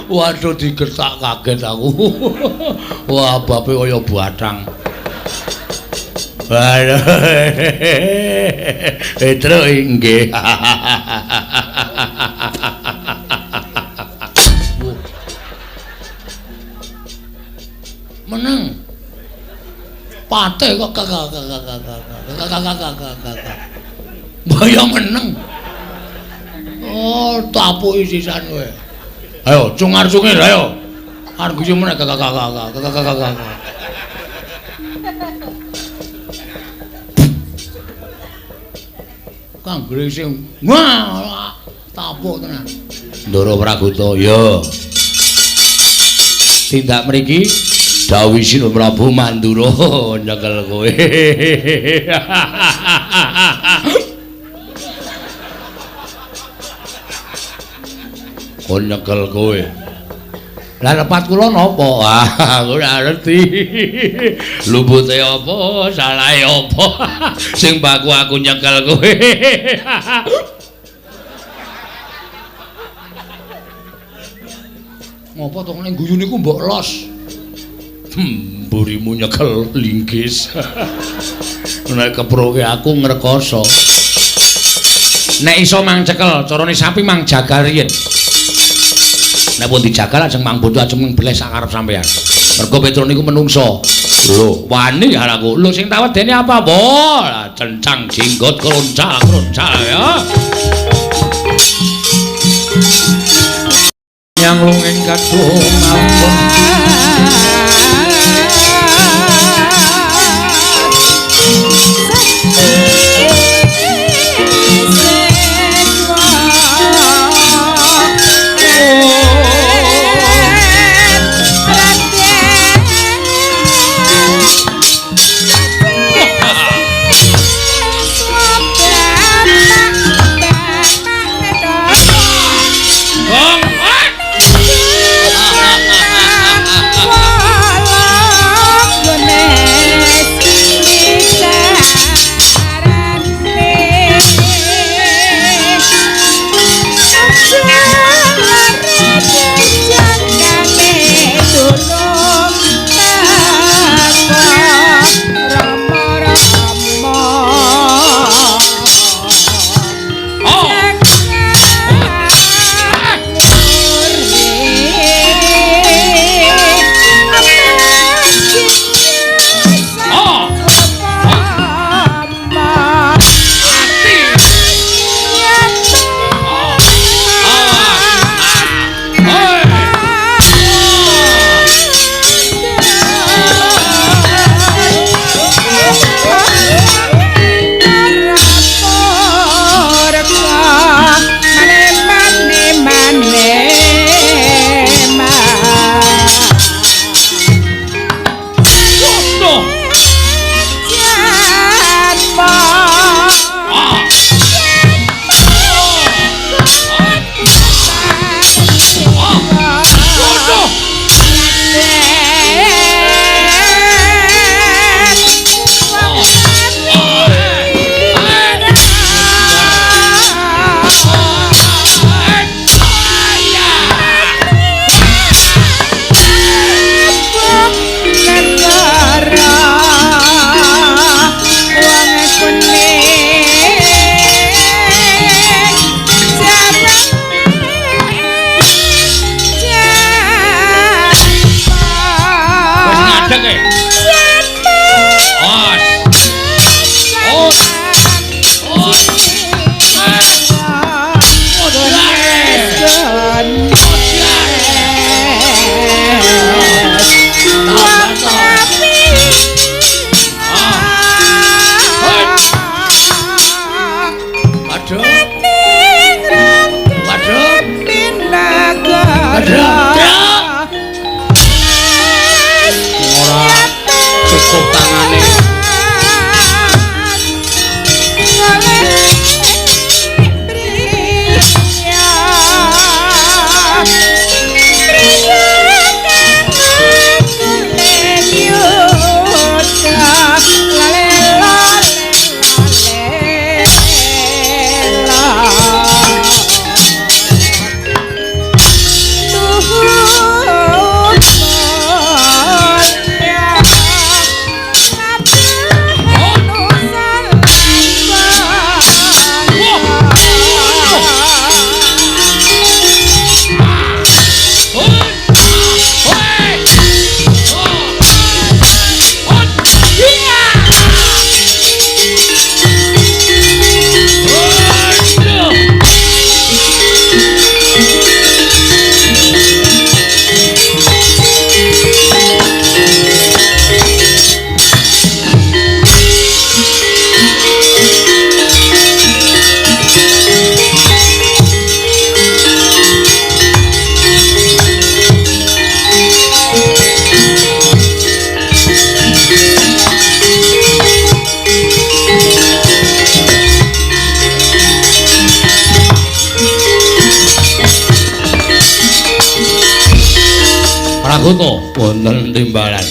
B: Waduh digertak kaget aku. Wah, bape kaya batang. Waduh. Petro inggih. meneng. Pate kok Mbaya meneng. Oh, tapuki sisan kowe. Ayo, cungar-cungir ayo. Arep guyu meneh Kang Grising. Wah, tapuk tenan. Ndara Praguta, ya. Tindak mriki dawuh Sina Prabu Mandura nyekel kowe. Kon nyekel kowe. Lah lepat kula napa? Ah, ora ngerti. Lupute apa, salahe apa? Sing baku aku nyekel kowe. Ngopo to ning guyu niku mbok los? Mburimu nyekel linggis. Nek keproke aku ngrekoso. Nek iso mang cekel, carane sapi mang jagal riyen. Nek pun dijagal ajeng mang bodo ajeng mbleh sak arep sampean. Mergo Petro niku menungso. Lho, wani aku. Lho sing tak wedeni apa, Bo? Cencang jenggot kroncal ya. Yang lungeng kadung ampun. to wonten timbalan.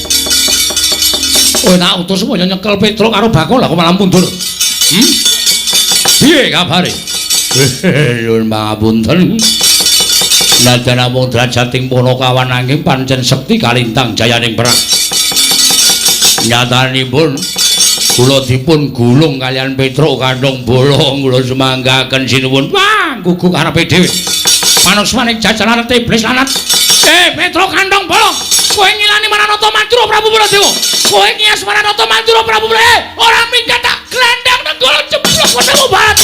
B: Kowe tak utus supaya nyekel Petro karo Bakul lah kok malah mundur. Piye kabare? Nuwun pangapunten. Najan namung drajating Punakawan nanging pancen sekti kalintang jayaning perang. Nyatanipun kula dipun gulung kalian Petro kandhong bolong kula semanggaken sinuwun. Wah, guguk karepe dhewe. Manuswaning jajaran iblis lanat. Petro kandhong bolong. Kowe ngilani Maranata Mantura Prabu Baladewa. Kowe ngias Maranata Mantura Prabu Baladewa. Ora minggat tak glendang nenggala jeblok wetemu barat.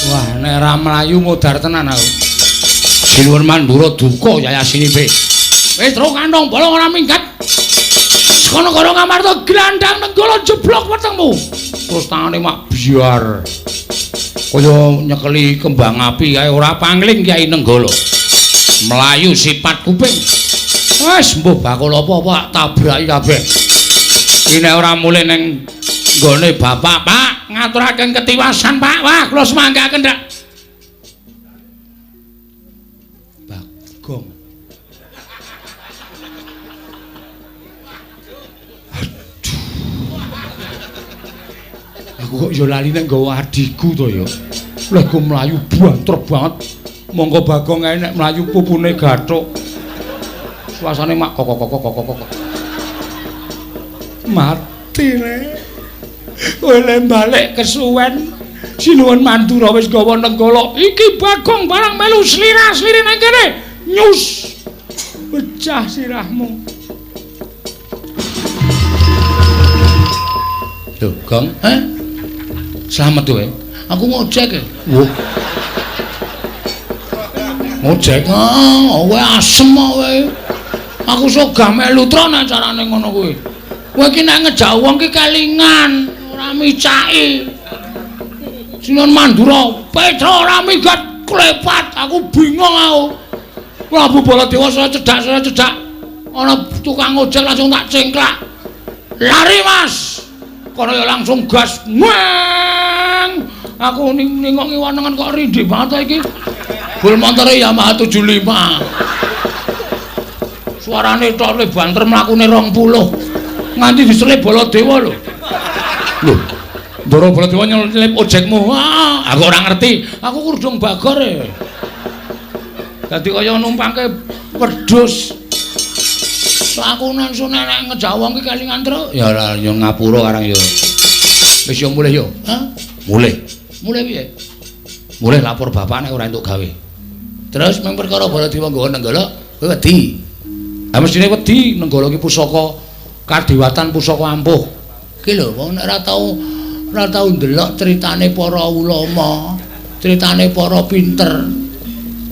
B: Wah, nek ra mlayu modar tenan aku. Sinuwun mandura duka yayasinipe. Petro kandhong bolong ora minggat. Sekono karo ngamarta glandang nenggala jeblok wetengmu. Terus tangane mak biar. Kaya nyekeli kembang api kae ora pangling Kyai Nenggala. Melayu sipat kuping. Wes mbuh bakul apa-apa tabraki kabeh. Iki nek ora mulih ning nggone bapak, Pak, ngaturaken ketiwasan, Pak. Wah, kula semanggaken, Dak. Bagong. Aduh. Aku kok yo lali nek nggawa adikku to ya. Lah ku mlayu banter banget. Monggo Bagong ae nek mlayu pupune gathuk. Suasane mak kok. Mati le. Kowe le balik kesuwen. Sinuwun Mandura wis gawa nenggala. Iki Bagong barang melu slira-sliri nang kene. Nyus. Pecah sirahmu. Lho, Gong, selamat kowe. Aku ngojek. Wah. Ngojek, kowe asem kowe. Aku sok gak melu tro nek carane ngono kuwi. Kowe iki nek ngejak wong ki kelingan, ora micaki. Sinuwun Mandura, Petro ora minggat klepat, aku bingung aku. Prabu Baladewa saya cedak. Ana tukang ojek langsung tak cengklak. Lari, Mas. Kono ya langsung gas. Weng. Aku ningok ngiwanengan kok rindih banget iki. Bul montore Yamaha 75. Suarane tok le banter mlakune 20. Nganti diselip Baladewa lho. Lho. Ndara Baladewa nyelip ojekmu. Ah, aku ora ngerti. Aku kurdung bagor e. Dadi kaya numpangke wedhus. Aku nangsu nek ngejawang ki kelingan truk. Ya ora yo ngapura karang yo. Wis yo mulih yo. Hah? Mulih. Mulih piye? Mulih lapor bapak nek ora entuk gawe. Terus mung perkara Baladewa nggawa nenggala, kowe wedi. Ha mestine wedi nenggala ki pusaka kadewatan pusaka ampuh. Ki lho wong nek ora tau ndelok critane para ulama, critane para pinter.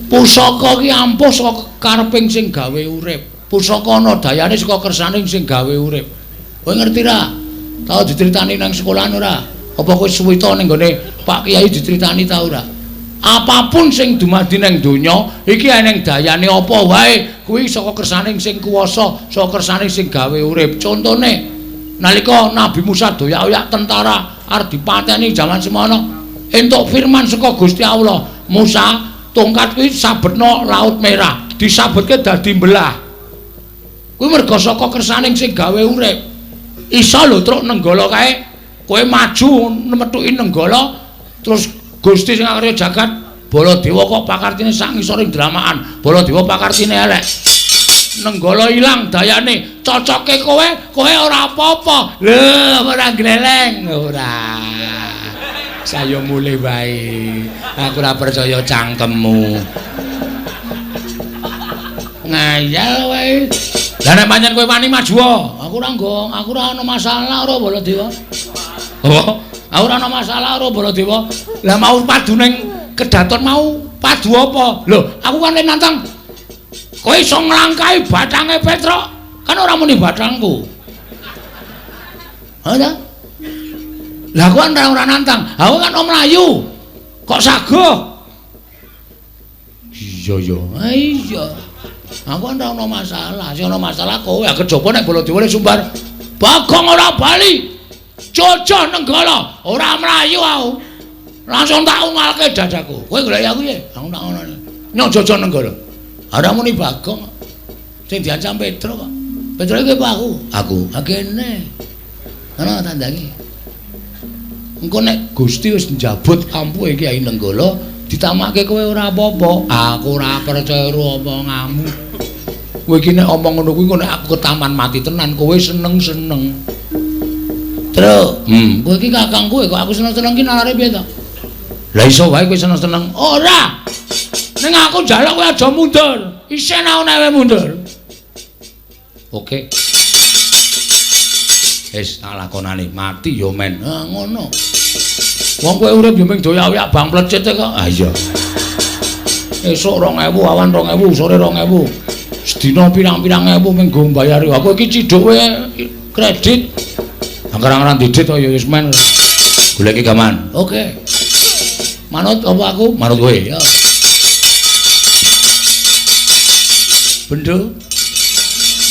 B: Pusaka ki ampuh saka kareping sing gawe urip. Pusaka ana dayane saka kersaning sing gawe urip. Kowe ngerti ra? Tau dicritani nang sekolahan ora? Apa kowe suwita ning gone Pak Kiai dicritani ta ora? Apapun sing dumadi ning donya iki eneng dayane apa wae kuwi saka kersaning sing kuwasa, saka kersaning sing gawe urip. Contone nalika Nabi Musa doyak-oyak tentara arep dipateni jaman semono entuk firman saka Gusti Allah, Musa tongkat kuwi sabetno Laut Merah, disabetke dadi mbelah. Kuwi merga saka kersaning sing gawe urip. Isa lho truk nenggala kae, kowe maju metuki nenggala terus Gusti sing ngarep jagat Baladewa kok pakartine sak ngisoring dramaan. Baladewa pakartine elek. Nenggala ilang dayane, cocoke kowe ora apa-apa. Lho, ora gleleng, ora. Saya mulai wae. Aku ora percaya cangkemmu. Ngayal wae. Lah nek pancen kowe wani maju, aku ora nggong, aku ora ana masalah karo Baladewa. Oh, aku ora ana masalah karo Baladewa. Lah mau padu ning kedaton mau padu apa? Lho, aku kan nantang Kowe iso nglangkai bathange Petruk, kan ora muni bathangku. Ha? Lah kok ora nantang. Aku kan om Melayu. Kok saguh? Iya. Iya. Aku kan ora ono masalah. Sing ono masalah kowe ya kejaba nek Baladewa sumbar. Bagong ora bali. Jojo Nenggala, ora Melayu aku. Langsung tak ungalke dadaku. Kowe golek aku ya. Aku tak ngono. Nyok Jojo Nenggala. Ora muni Bagong. Sing diancam Petruk kok. Petruk iki apa aku? Aku. Akene. Ana tandangi. Engko nek Gusti wis njabut kampuhe Kyai Nenggala, ditamake kowe ora apa-apa. Aku ora percaya omonganmu. Kowe iki nek omong ngono kuwi nek aku ke taman mati tenan, kowe seneng-seneng. Terus, kowe iki kakangku kok aku seneng-seneng ki nalare piye to? Lah iso wae kowe seneng-seneng. Ora. Ning aku njaluk kowe aja mundur. Isih naon-nae mundur. Oke. Wis tak lakonane, mati ya men. Ha ngono. Wong kowe urip yo mung doyak-oyak bang plecet kok. Ah iya. Esuk 2000, awan 2000, sore 2000. Sedina pirang-pirang ewu mung go mbayari. Aku iki ciduk kowe kredit. Anggar-anggaran didit kok ya wis men. Goleki gaman. Oke. Manut apa aku? Manut kowe. Ya. Bendo.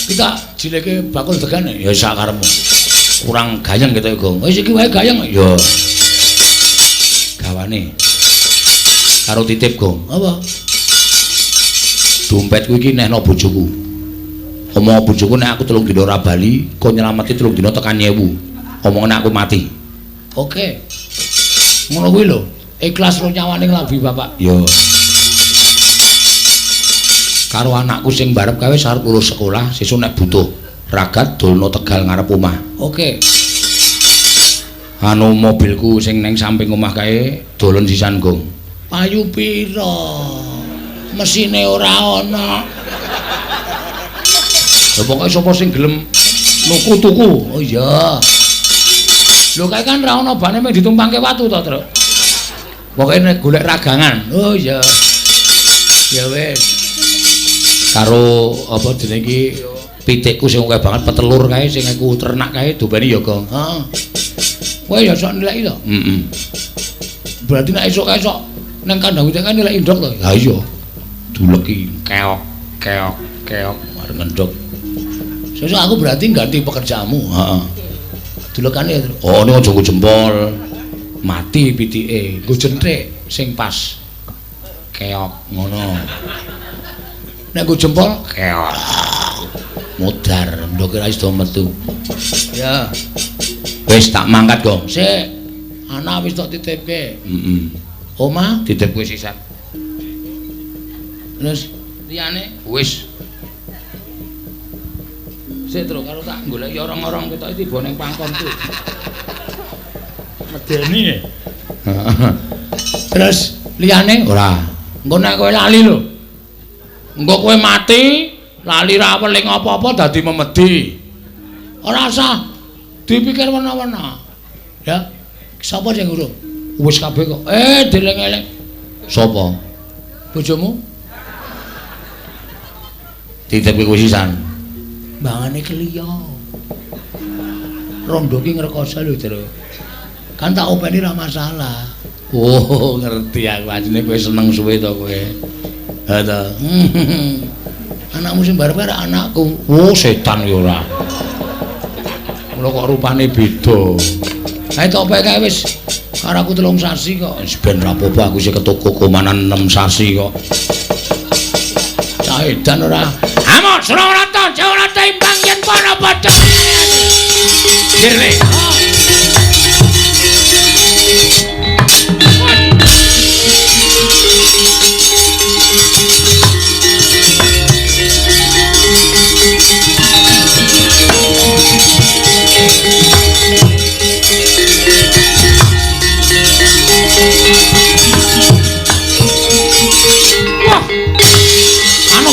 B: Kita jileke bakul degan ya sakarepmu. Kurang gayeng gitu Gong. Wis iki wae gayeng ya. Gawane. Karo titip Gong. Apa? Dompetku iki nehno bojoku. Omong bojoku nek aku 3 dina ora bali, kok nyelamati 3 dina tekan 1000. Omongane aku mati. Oke. Ngono kuwi lho. Ikhlas ro nyawane nglabi Bapak. Ya. Karo anakku sing barep kae arep lulus sekolah, sesuk nek butuh ragat dolno Tegal ngarep omah. Oke. Anu mobilku sing ning samping omah kae dolen sisan Gong. Payu pira? Mesine ora ana. Lha pokoke sapa sing gelem nuku tuku. Oh iya. Lho kae kan ra ana bane mung ditumpangke watu to, Truk. Pokoke nek golek ragangan. Oh iya. Ya wis. Karo apa jenenge iki pitikku sing akeh banget petelur kae sing aku ternak kae dobane ya, Gong. Heeh. Kowe ya sok nilai to? Heeh. Berarti nek esuk-esuk nang kandang wit kan nilai ndok to. Ha iya. Duleki keok arep ngendok. Sesuk aku berarti ganti pekerjaanmu. Heeh. Dulekane oh ini aja nggo jempol. Mati pitike. Nggo jenthik sing pas. Keok ngono. Nek nggo jempol keok. Mudar ndoke ra iso metu. Ya. Wis tak mangkat, Gong. Sik. Ana wis tak titipke. Heeh. Oma titip kowe sisan. Terus liyane wis. Sik terus karo tak goleki orang-orang ketok tiba ning pangkonku. Medeni ya. Terus liyane ora. Engko nek kowe lali lho. Engko kowe mati, lali ra weling apa-apa dadi memedi. Ora usah dipikir wena-wena. Ya. Sapa sing urung? Wis kabeh kok. Deleng-eleng. Sapa? Bojomu? Titip kowe sisan. Mbangane kliya. Rondo ki ngrekoso lho, Tru. Kan tak openi ra masalah. Oh, ngerti aku. Ajine kowe seneng suwe to kowe. Ha to. Anakmu sing barep karo anakku. Oh, setan ya ora. Mula kok rupane beda. Ae tok kae wis karo aku 3 sasi kok. Wis ben ra apa-apa aku sing ketoko komanan 6 sasi kok. Edan ora. Amot Surawarta, Jawata imbang yen para padha. Dirle.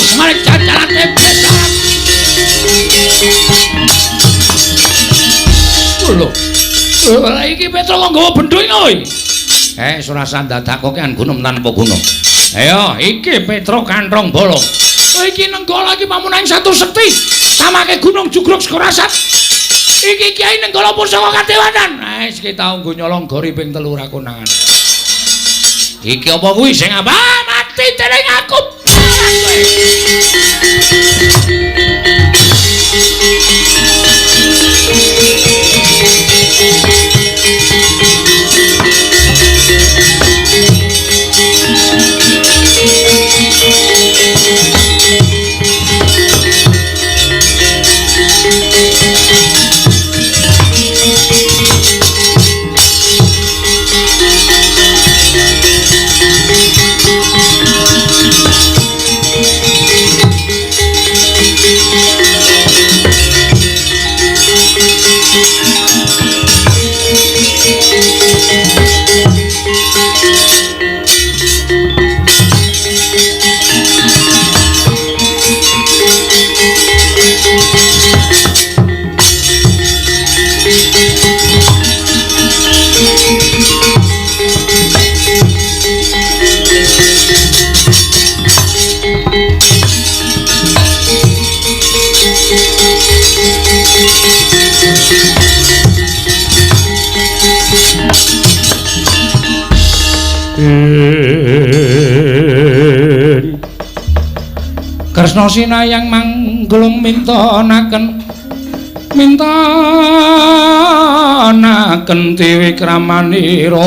B: Semarang jalan tebes. Lho. Lah iki Petruk kok nggawa bendho iki. Surasan dadakoke an gunung tanpa gunung. Ayo, iki Petruk kanthong bolong. Iki Nenggala iki pamunaning satu sekti. Samake Gunung Jugruk Sekorasat. Iki Kyai Nenggala Pusaka Kadewanan. Wis ki tau nggo nyolong gori ping 3 ra konangan. Iki apa kuwi sing apa mati dening aku. Kresna sinayang manglung mintanaken dewe kramanira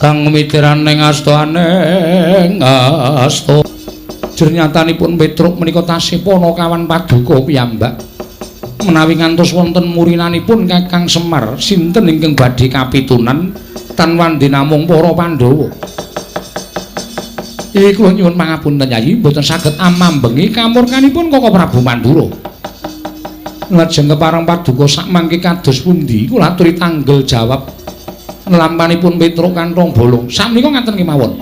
B: kang mitiraning astaning asta jernyatanipun Petruk menika tasih Panakawan Paduka piyambak menawi ngantos wonten murinanipun Kakang Semar sinten ingkang badhe kapitunan tan wandi namung para Pandhawa. Kula nyuwun pangapunten Yayi mboten saged amambengi kamurkanipun Koko Prabu Mandura. Lajeng kepareng Paduka sak mangke kados pundi kula aturi tanggel jawab lampanipun Petruk kantong bolong. Sakmenika ngaten kemawon.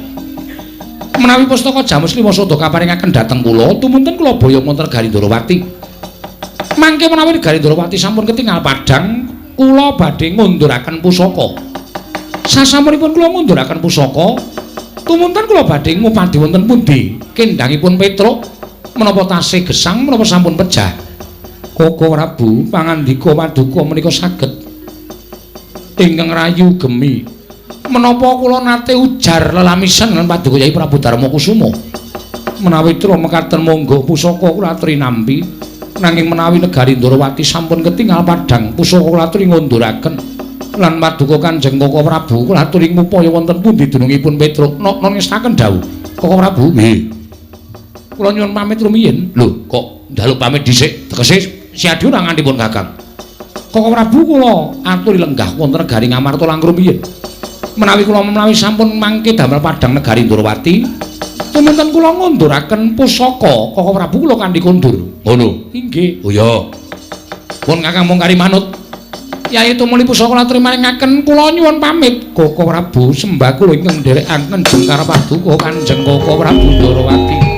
B: Menawi pustaka Jamus Lima Sada kaparingaken dhateng kula tumunten kula boyo monten Garindrawati. Mangke menawi Garindrawati sampun ketingal padhang, kula badhe ngunduraken pusaka. Sasampunipun kula ngunduraken pusaka, tumunten kula badhe ngupadi wonten pundi kendhangipun Petruk menapa tasih gesang menapa sampun pejah. Koko Prabu pangandika Paduka menika saged ingkang rayu gemi. Menapa kula nate ujar lelamisan lan Paduka Yai Prabu Darmakusuma. Menawi tra mekaten monggo pusaka kula aturi nampi. Nanging menawi Garindrawati sampun ketingal padhang pusaka kula aturi ngunduraken lan Paduka Kanjeng Koko Prabu kula aturi ngupaya wonten pundi dunungipun Petruk napa ngestaken dawuh Koko Prabu nggih kula nyuwun pamit rumiyin lho kok njaluk pamit dhisik tegese siadi ora ngantipun Kakang Koko Prabu kula aturi lenggah wonten negari Ngamarta lang rumiyin menawi kula menawi sampun mangke damel padhang Garindrawati tumunten kula ngunduraken pusaka Koko Prabu kula kanthi kondur. Ngono. Inggih. Oh ya. Pun Kakang mung kari manut. Yai tumuli pusaka kula trimaringaken kula nyuwun pamit. Koko Prabu sembah kula ingkang nderekaken Jengkar Paduka Kanjeng Koko Prabu Ndrawati.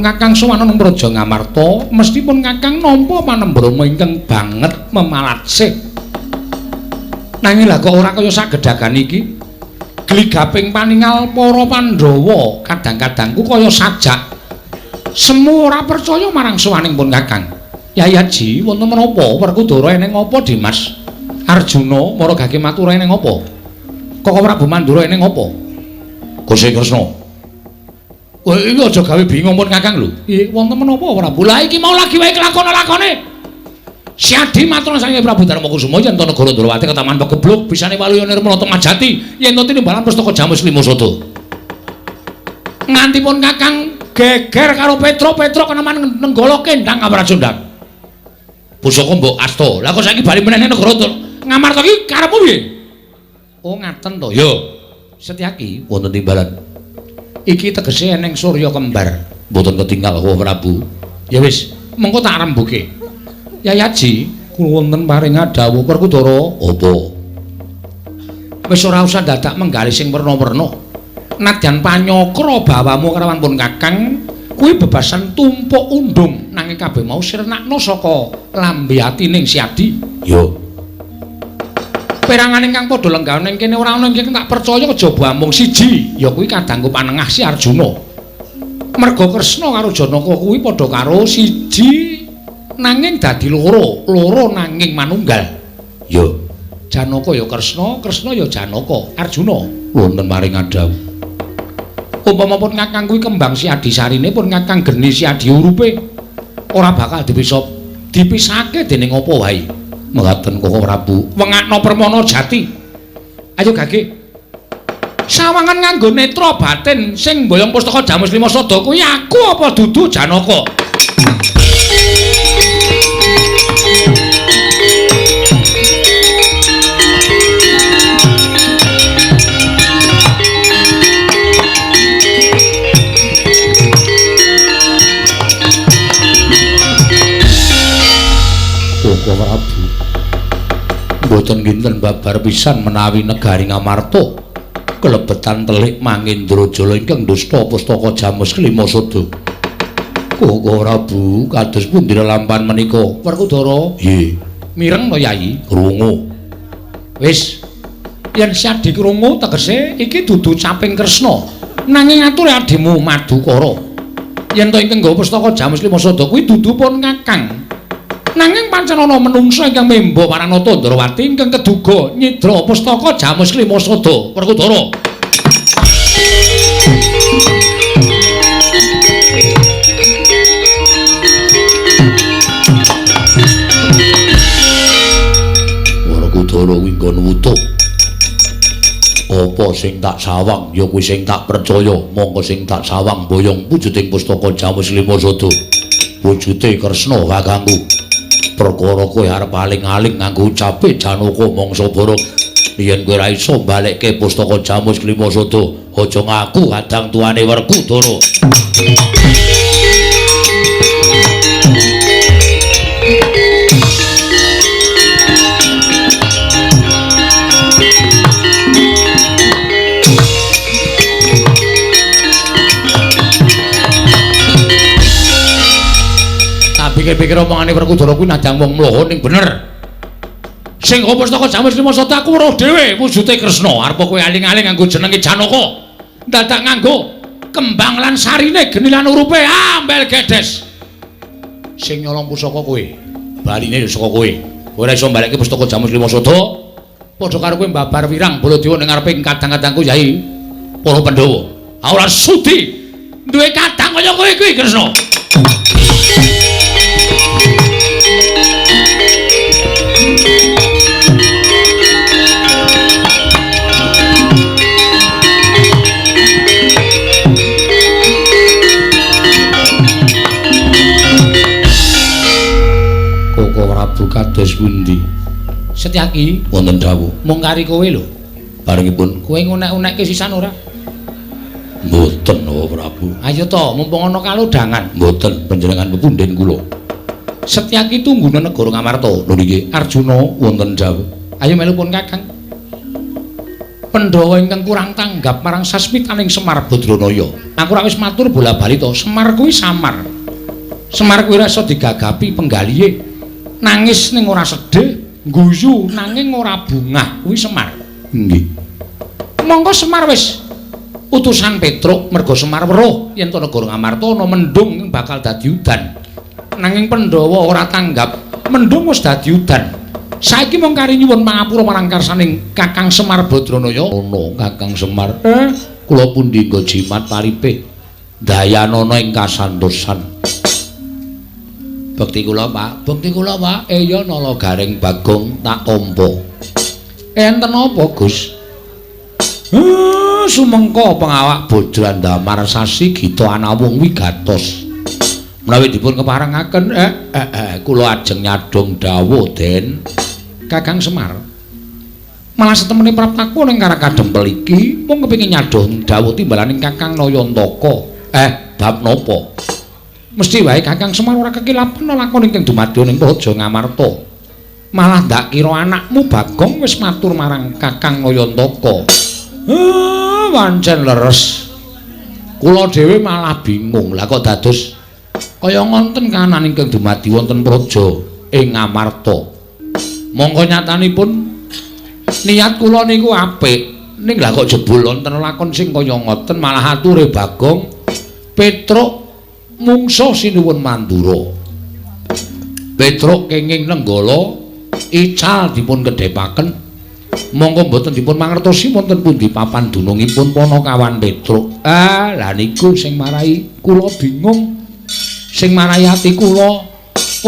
B: Kakang sowan ing Praja Ngamarta, mestipun Kakang nampa panembrama ingkang banget memalatse. Nanging lha kok ora kaya sagedhagan iki? Gligaping paningal para Pandhawa kadang-kadangku kaya sajak. Semu ora percaya marang sowaningipun Kakang. Yai Haji, wonten menapa Werkudara eneng apa Dimas? Arjuna maragake matur eneng apa? Kok Prabu Mandura eneng apa? Gusti Kresna. Kowe iki aja gawe bingung pun Kakang lho. Nggih, wonten menapa Prabu? Lah iki mau lagi wae kelakon-lakone. Siadi matur sange Prabu Darmakusuma yen to negara Ndrawati ketaman pegebluk bisane waluya nirmala Majati yen to tinimbalan pustaka Jamus Limasada. Ngantipun Kakang geger karo Petra keneman nenggala kendang Kamrajondang. Pusaka mbok asta. Lah kok saiki bali meneh negara Ngamarta iki karepmu piye? Oh ngaten to. Ya. Setyaki wonten timbalan. Iki tegese eneng Surya kembar. Mboten ketinggal kula Prabu. Ya wis, mengko tak rembuke. Yai Haji, kula wonten paring dawuh Werkudara. Apa? Wis ora usah dadak menggali sing werna-werna. Nadyan panyokra bawamu karawan pun Kakang kuwi bebasan tumpuk undung nanging kabeh mau sirnakna saka lambe atining Siadi. Yo. Perangan ingkang padha lenggahan ning kene ora ana ingkang tak percaya kejaba mung siji, ya kuwi kadangku panengah si Arjuna. Merga Kresna karo Janaka kuwi padha karo siji nanging dadi loro nanging manunggal. Yo. Janaka ya Kresna, Kresna ya Janaka, Arjuna wonten maring dawuh. Umpama pun Kakang kuwi kembang Siadi sarine pun Kakang geni Siadi urupe ora bakal dipisahake dening apa wae. Mekaten Koko Prabu. Wengakna permana jati. Ayo Gage. Sawangan nganggo netra batin sing mboyong pustaka Jamus Limasada kuwi aku apa dudu Janaka? Koko Prabu. Mboten kinten babar pisan menawi negari Ngamarta kelebetan telik Mangindrajala ingkang dusta pustaka Jamus Limasada. Koko Prabu kados pundi lelampahan menika? Werkudara. Nggih. Mireng to Yai? Krungu. Wis. Yen Siadi krungu tegese iki dudu caping Kresna. Nanging atur adimu Madukara. Yen to ingkang nggawa pustaka Jamus Limasada kuwi dudu pun Kakang. Nanging pancen ana menungsa ingkang memba Paranata Ndrawati ingkang keduga nyidra pustaka Jamus Limasada. Werkudara. Werkudara winggon wutuh. Apa sing tak sawang ya kuwi sing tak percaya. Monggo sing tak sawang boyong wujuding pustaka Jamus Limasada. Wujude Kresna kakangku. Perkara kowe arep aling-aling nganggo ucape Janaka mangsa borok. Yen kowe ora iso balekke pustaka Jamus Limasada, aja ngaku kadang tuane Werkudara. Pikir-pikir omongane Werkudara kuwi nadang wong mloho ning bener. Sing pustaka Jamus Limasada aku weruh dhewe wujude Kresna. Arep kowe aling-aling nganggo jenenge Janaka. Dadak nganggo kembang lan sarine geni lan urupe ambel gedes. Sing nyolong pusaka kowe. Baline saka kowe. Kowe ora iso mbalekke pustaka Jamus Limasada. Padha karo kowe mbabar wirang Baladewa ning ngareping kadang-kadangku Yai para Pandhawa. Ora sudi duwe kadang kaya kowe kuwi Kresna. Koko Prabu kados pundi? Setyaki wonten dawuh. Mung kari kowe lho. Barengipun kowe ngunek-unekke sisan ora? Mboten Koko Prabu. Ayo to, mumpung ana kalodhangan. Mboten panjenengan pepundhen kula. Setyaki tungguna negara Ngamarta. Lho nggih, Arjuna wonten dawuh. Ayo melu pun Kakang. Pandhawa ingkang kurang tanggap marang sasmitaning Semar Badranaya. Aku ora wis matur bola-bali to, Semar kuwi samar. Semar kuwi rasa digagapi penggalihe. Nangis ning ora sedih, guyu nanging ora bungah kuwi Semar. Nggih. Monggo Semar wis utusan Petruk merga Semar weruh yen to negara Ngamarta ana mendung bakal dadi udan. Nanging Pandhawa ora tanggap, mendung wis dadi udan. Saiki mung kari nyuwun pangapura marang karsaning Kakang Semar Badranaya. Ono Kakang Semar. Kula pundi nggo jimat paripe. Dayanana ing kasantosan. Bekti kula, Pak. Bekti kula, Pak. Ya nala garing Bagong tak tampa. Enten apa, Gus? Sumengka pengawak Bojran Damar Sasi Gita Anawung wigatos. Menawi dipun keparengaken kula ajeng nyadong dawuh Den Kakang Semar. Malah setemene praptaku ning karang kadempel iki mung kepengin nyadong dawuh timbalaning Kakang Nayantaka. Bab napa? Mesti wae Kakang Semar ora kekilapan lakon ingkang dumadi ning Praja Ngamarta. Malah ndak kira anakmu Bagong wis matur marang Kakang Nayantaka. Pancen leres. Kula dhewe malah bingung. Lah kok dados kaya ngonten kahanan ingkang dumadi wonten praja ing Ngamarta. Monggo nyatanipun niat kula niku apik, ning lha kok jebul wonten lakon sing kaya ngoten malah ature Bagong Petruk mungsuh sinuwun Mandura. Petruk kenging nenggala ical dipun kedhepaken. Monggo mboten dipun mangertosi wonten pundi papan dunungipun Panakawan Petruk. Lah niku sing marai kula bingung. Sing marai ati kula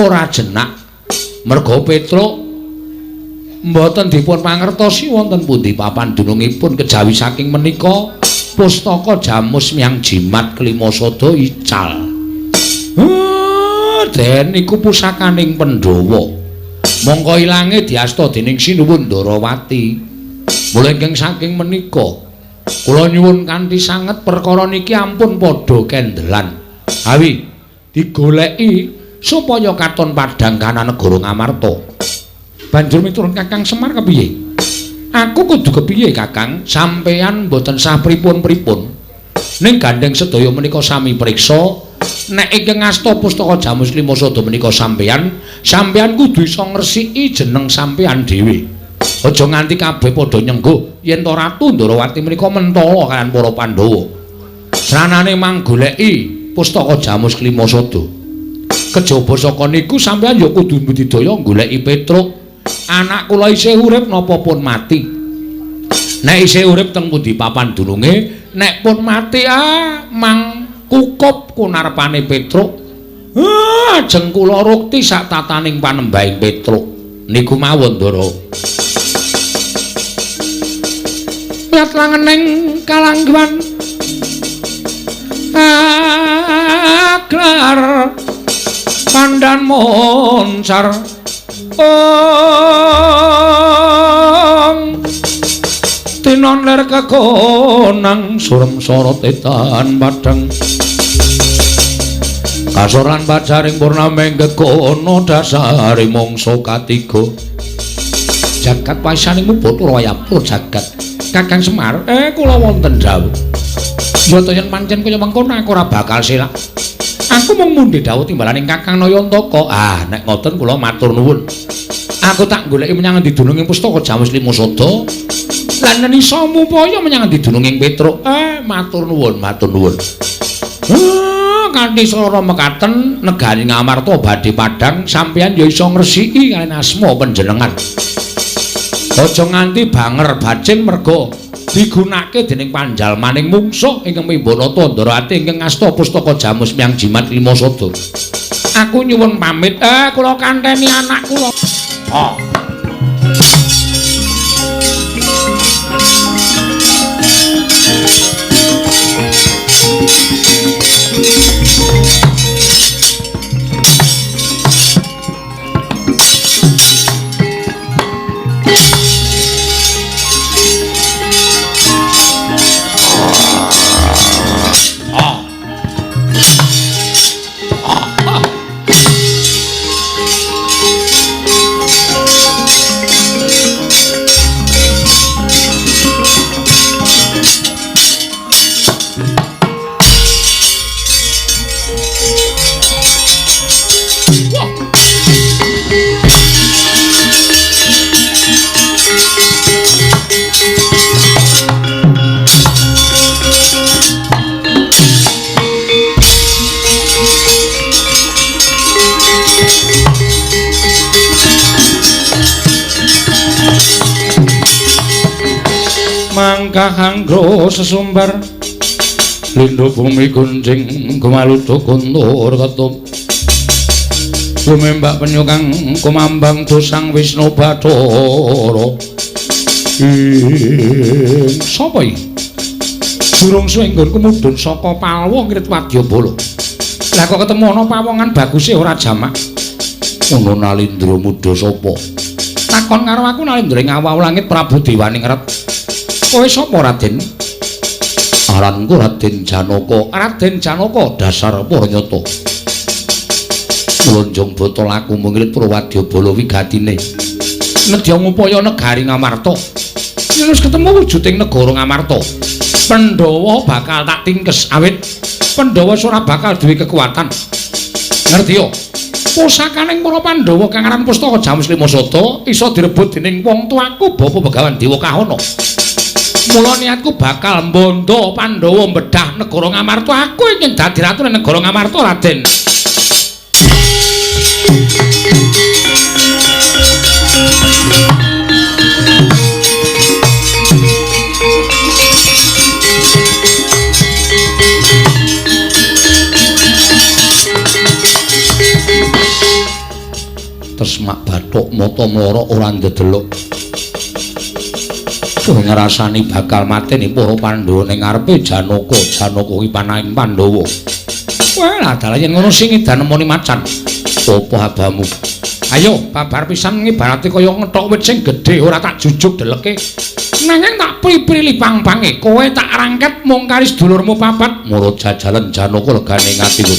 B: ora jenak. Merga Petruk mboten dipun mangertosi wonten pundi papan dunungipun kejawi saking menika pustaka Jamus Myang Jimat Klimasada ical. Den niku pusakaning Pandhawa. Mongko ilange diasta dening Sinuwun Ndarawati. Mula ingkang saking menika kula nyuwun kanthi sanget perkara niki ampun padha kendelan. Awi digoleki supaya katon padhang kana negara Ngamarta. Banjur miturut Kakang Semar kepiye? Aku kudu kepiye Kakang? Sampeyan mboten sah pripun-pripun. Ning gandeng sedaya menika sami priksa. Nek ingkang ngasta pustaka Jamus Klimasada menika sampeyan kudu isa ngresiki jeneng sampeyan dhewe. Aja nganti kabeh padha nyengguh yen to Ratu Ndarawati menika mentala kaliyan para Pandhawa. Sranane mang goleki pustaka Jamus Klimasada. Kejaba saka niku sampeyan ya kudu budidaya goleki Petruk. Anak kula isih urip napa pun mati. Nek isih urip teng pundi papan dununge, nek pun mati mang kukup kunarpane Petruk. Ajeng kula rukti sak tataning panembahing Petruk. Niku mawon, Ndara. Lihat langeneng kalangguan aglar pandan moncar tinon ler kekonang surem sorot etan padang kasoran bajaring purnameng kekono dasari mongso katiga jagat paisaning muboto wayapur jagat Kakang Semar kula wonten dawuh yata yen pancen kaya mengkono aku ora bakal silak aku mung mundhe dawuh timbalaning Kakang Nayantaka nek ngoten kula matur nuwun aku tak goleki menyang endi dununging pustaka Jamus Klimasada lan nisa mupaya menyang endi dununging Petruk matur nuwun kanthi swara mekaten negari Ngamarta badhe padhang sampeyan ya iso ngresiki kaliyan asma panjenengan aja nganti banger bacin merga digunakake dening panjalmaning mungsuh ingkang Mimbanata Ndarawati ingkang ngasta pustaka Jamus Myang Jimat Klimasada aku nyuwun pamit kula kanteni anak kula langkah anggro sesumbar lindhu bumi gunjing gumaludo kuntur ketup Gumembak penyukang kumambang dosang Wisnu Bathara sapa iki durung suwe nggon kumudhun saka Palwa ngirit Wadyabala lah kok ketemu ana pawongan baguse ora jamak ngono Nalindra muda sapa takon karo aku Nalindra ngawau langit Prabu Dewaning Ret kowe sapa Raden aranku Raden Janaka Raden Janaka dasar Paranyata Lonjong botol aku mengirit Purwadyabala wigatine nedya ngupaya negari Ngamarta yen wis ketemu wujuding negara Ngamarta Pandhawa bakal tak tingkes awit Pandhawa ora bakal duwe kekuatan ngerti yo pusakaning para Pandhawa kang aran Pustaka Jamus Limasada isa direbut dening wong tuaku Bapa Begawan Dewa Kahana mula niatku bakal mbondo Pandhawa mbedah negara Ngamarta aku ingin dadi ratu ning negara Ngamarta Raden Tresmak bathuk mata mloro ora ndedelok kowe ngrasani bakal mateni para Pandhawa ning ngarepe Janaka kuwi panahing Pandhawa wah dalah yen ngono sing edan nemoni macan apa habamu ayo babar pisan ngibarate kaya ngethok wit sing gedhe ora tak jujuk deleke nanging tak pripri pang-pange kowe tak rangket mung kari sedulurmu papat mula jajalan Janaka legane ngatiku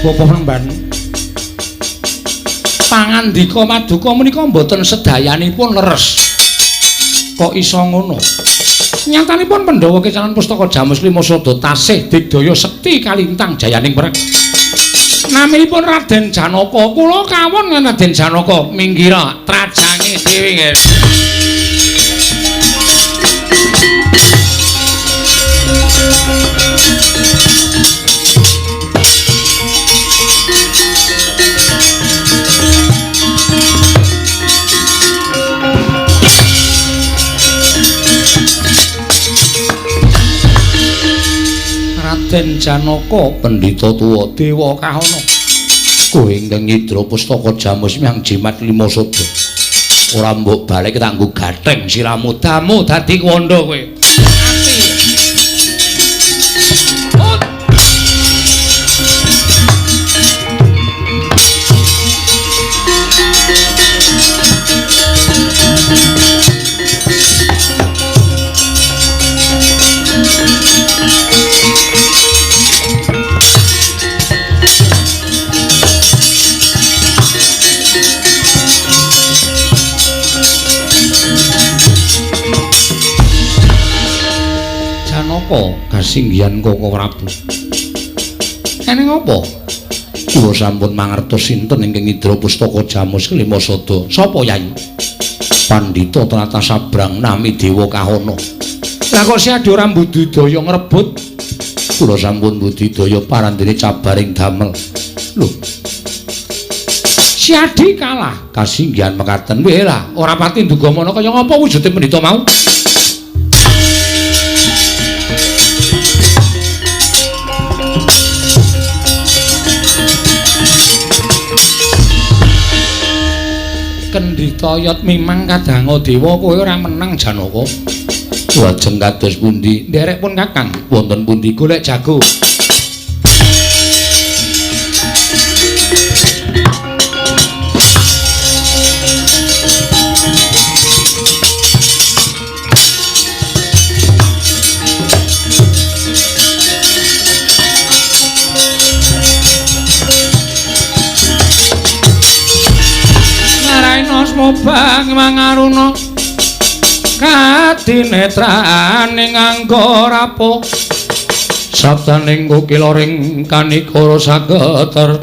B: Bapak Remban pangandika maduka menika mboten sedayanipun leres kok iso ngono nyatanipun Pandhawa kecalan Pustaka Jamus Limasada tasih digdaya sekti kalintang jayaning perang naminipun Raden Janaka kula kawon Raden Janaka minggira trajange dhewe nggih Raden Janaka pendhita tuwa Dewa Kahana kowe ingkang nyidra Pustaka Jamus Hyang Jimat Limasada ora mbok balik tak nggo gatheng siramu damu dadi kandha kowe ati Napa kasinggihan Koko Prabu? Eneng apa? Kula sampun mangertos sinten ingkang Idra Pustaka Jamus Kelima Sada. Sapa Yai? Pandhita Trata Sabrang nami Dewa Kahana. Lah kok si ora mbudidaya ngrebut? Kula sampun budidaya parandene cabaring damel. Lho. Si Adi kalah kasinggihan mekaten. Weh lah, ora pati nduga mono kaya ngapa wujude pendhita mau? Kendhita mimang kadanga dewa kowe ora menang Janaka. Lajeng kados pundi? Nderek pun Kakang, wonten pundi golek jago? Mobang mangaruna katinetrane nganggo rapuh sabdaning kukiloring kanikara sageter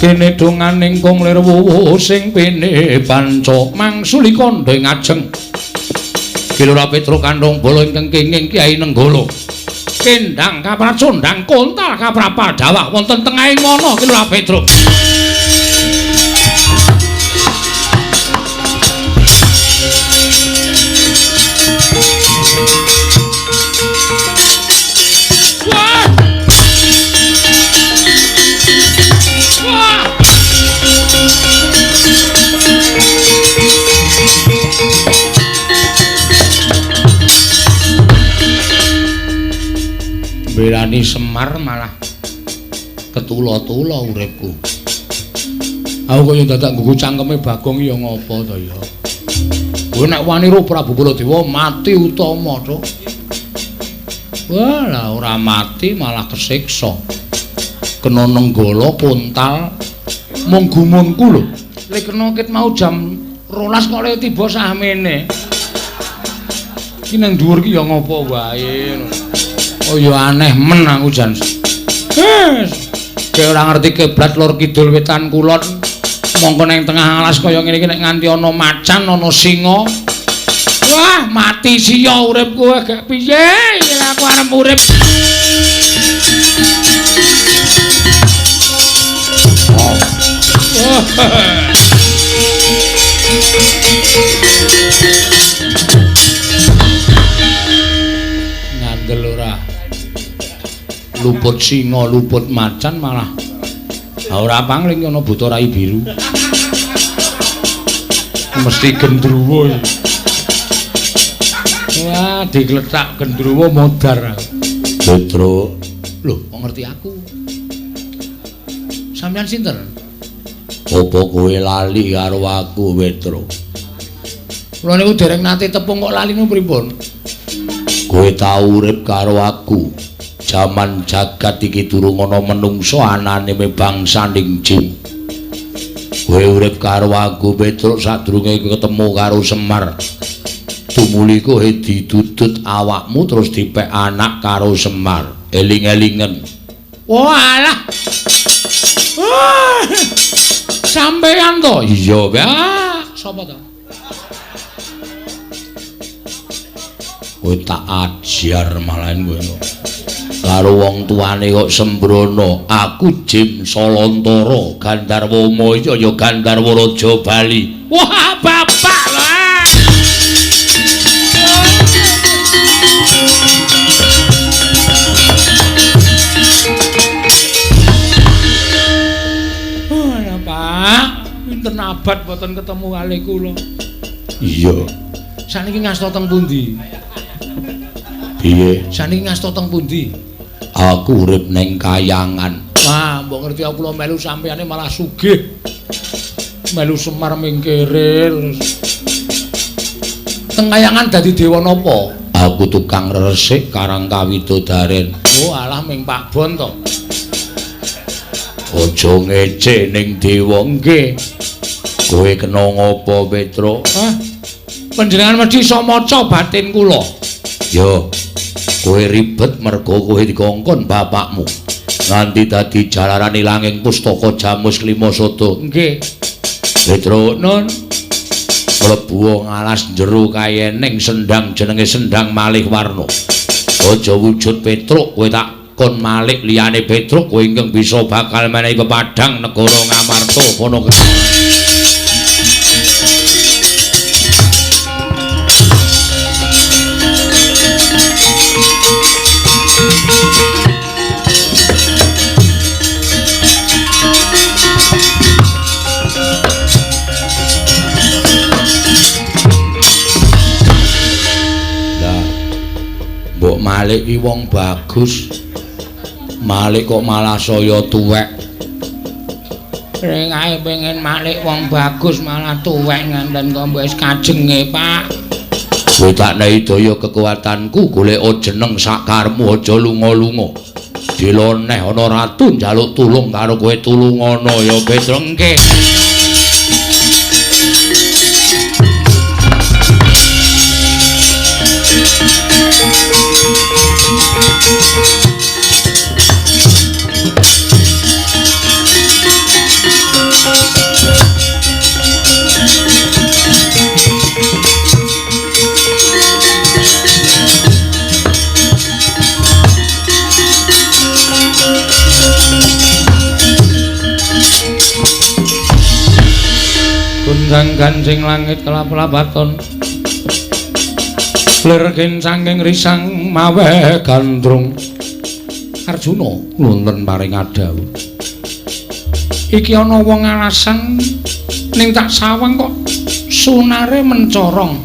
B: kene donganing konglir wuwu sing pene panca mangsuli kandha ing ajeng Kilura Petruk kandhung bala ingkang kenging Kyai Nenggala kendang kapracondang kontal kaprapal dawah wonten tengahing wana Kilura Petruk. Belani Semar malah ketula-tula uripku. Aku kaya dadak nggugu cangkeme Bagong ya ngapa to ya. Kowe nek wani ro Prabu Baladewa mati utama to. Wah, ora mati malah kesiksa. Kena nenggala puntal mung gumunku lho. Lek kena ket mau jam 12 kok lek tiba samene. Ki nang dhuwur ki ya ngapa wae. Oh ya aneh men aku jan. Kayak ora ngerti kiblat lor kidul wetan kulon. Mongko nang tengah alas kaya ngene iki nek nganti ana macan, ana singa. Wah, mati sia uripku gak piye. Aku arep urip. Ngandel ora. Luput singa, luput macan malah ora pangling ana buta rai biru. Mesti gendruwo. Wah, digletak gendruwo modar. Petro, lho, kok ngerti aku? Sampeyan sinten? Apa kowe lali karo aku, Petro? Kula niku dereng nate tepung kok lali niku pripun? Kowe tau urip karo aku. Jaman jagat iki durung ana menungsa anane bangsaning jin. Kowe urip karo aku Petruk sadurunge ketemu karo Semar. Tumuli kowe didudut awakmu terus dipek anak karo Semar. Eling-elingen. Walah. Sampeyan to? Iya, Pak. Sapa to? Kowe tak ajar malahan kowe. Karo wong tuane kok sembrono, aku Jim Salantara, Gandarwa Maya ya Gandarwa Raja Bali. Wah, bapak lah. Oh, ya Pak, pinten abad boten ketemu kalih kula. Iya. Saniki ngasta teng pundi? Piye? Saniki ngasta teng pundi? Aku urip ning Kayangan. Wah, mbok ngerti aku kula melu sampeyane malah sugih. Melu Semar mingkire. Teng Kayangan dadi dewa napa? Aku tukang resik Karang Kawidodaren. Oh, alah ming Pak Bon to. Aja ngecek ning dewa nggih. Kowe kena ngopo, Petro? Hah? Panjenengan mesti iso maca batin kula. Yo. Kowe ribet mergo kowe dikongkon bapakmu. Nganti dadi jalarane langing pustaka Jamus Lima Sada. Nggih. Petro nun mlebu ngalas jero kayening sendang jenenge Sendang Malih Warna. Aja wujud Petruk kowe tak kon Malik liyane Petruk kowe ingkang bisa bakal menehi pepadhang negara Ngamarta kono. Mbok Malik ki wong bagus. Malik kok malah saya tuwek. Ning ae pengen Malik wong bagus malah tuwek nganten kok wis kajenge, Pak. Kowe tak nehi daya kekuatanku golek jeneng sakarmu aja lunga-lunga. Dila neh ana ratu njaluk tulung karo kowe tulungono ya Petro nggih. Gancing langit kelap-lapaton lergen saking risang mawe gandrung Arjuna nuntun paring adawu iki ana wong alasan ning tak sawang kok sunare mencorong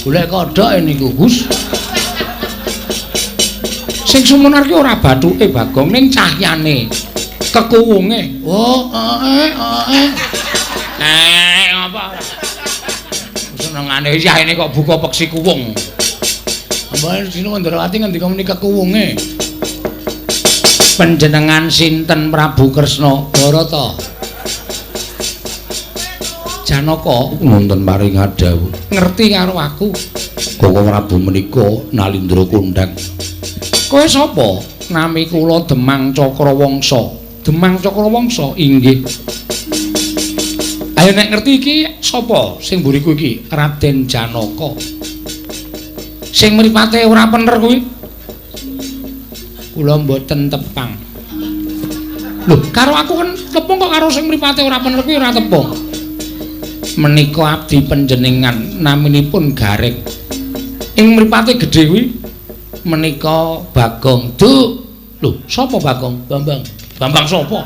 B: golek kodhoke niku Gus sing sumunar ki ora bathuke Bagong ning cahyane kekuwunge apa senengane ya ini kok buka peksi kuwung apa sino Ndrawati ngendika menika kuwunge panjenengan sinten Prabu Kresna Barata Janaka nuntun paring adawu ngerti karo aku Koko Prabu menika Nalindra kondhang kowe sapa nami kula Demang Cakrawangsa Demang Cakrawangsa inggih ayo nek ngerti iki sapa sing mburiku iki Raden Janaka sing mripate ora bener kuwi kula mboten tepang lho karo aku kan tepung kok karo sing mripate ora bener kuwi ora tepung menika abdi panjenengan naminipun Gareng ing mripate gedhe kuwi menika Bagong Duk lho sapa Bagong Bambang sapa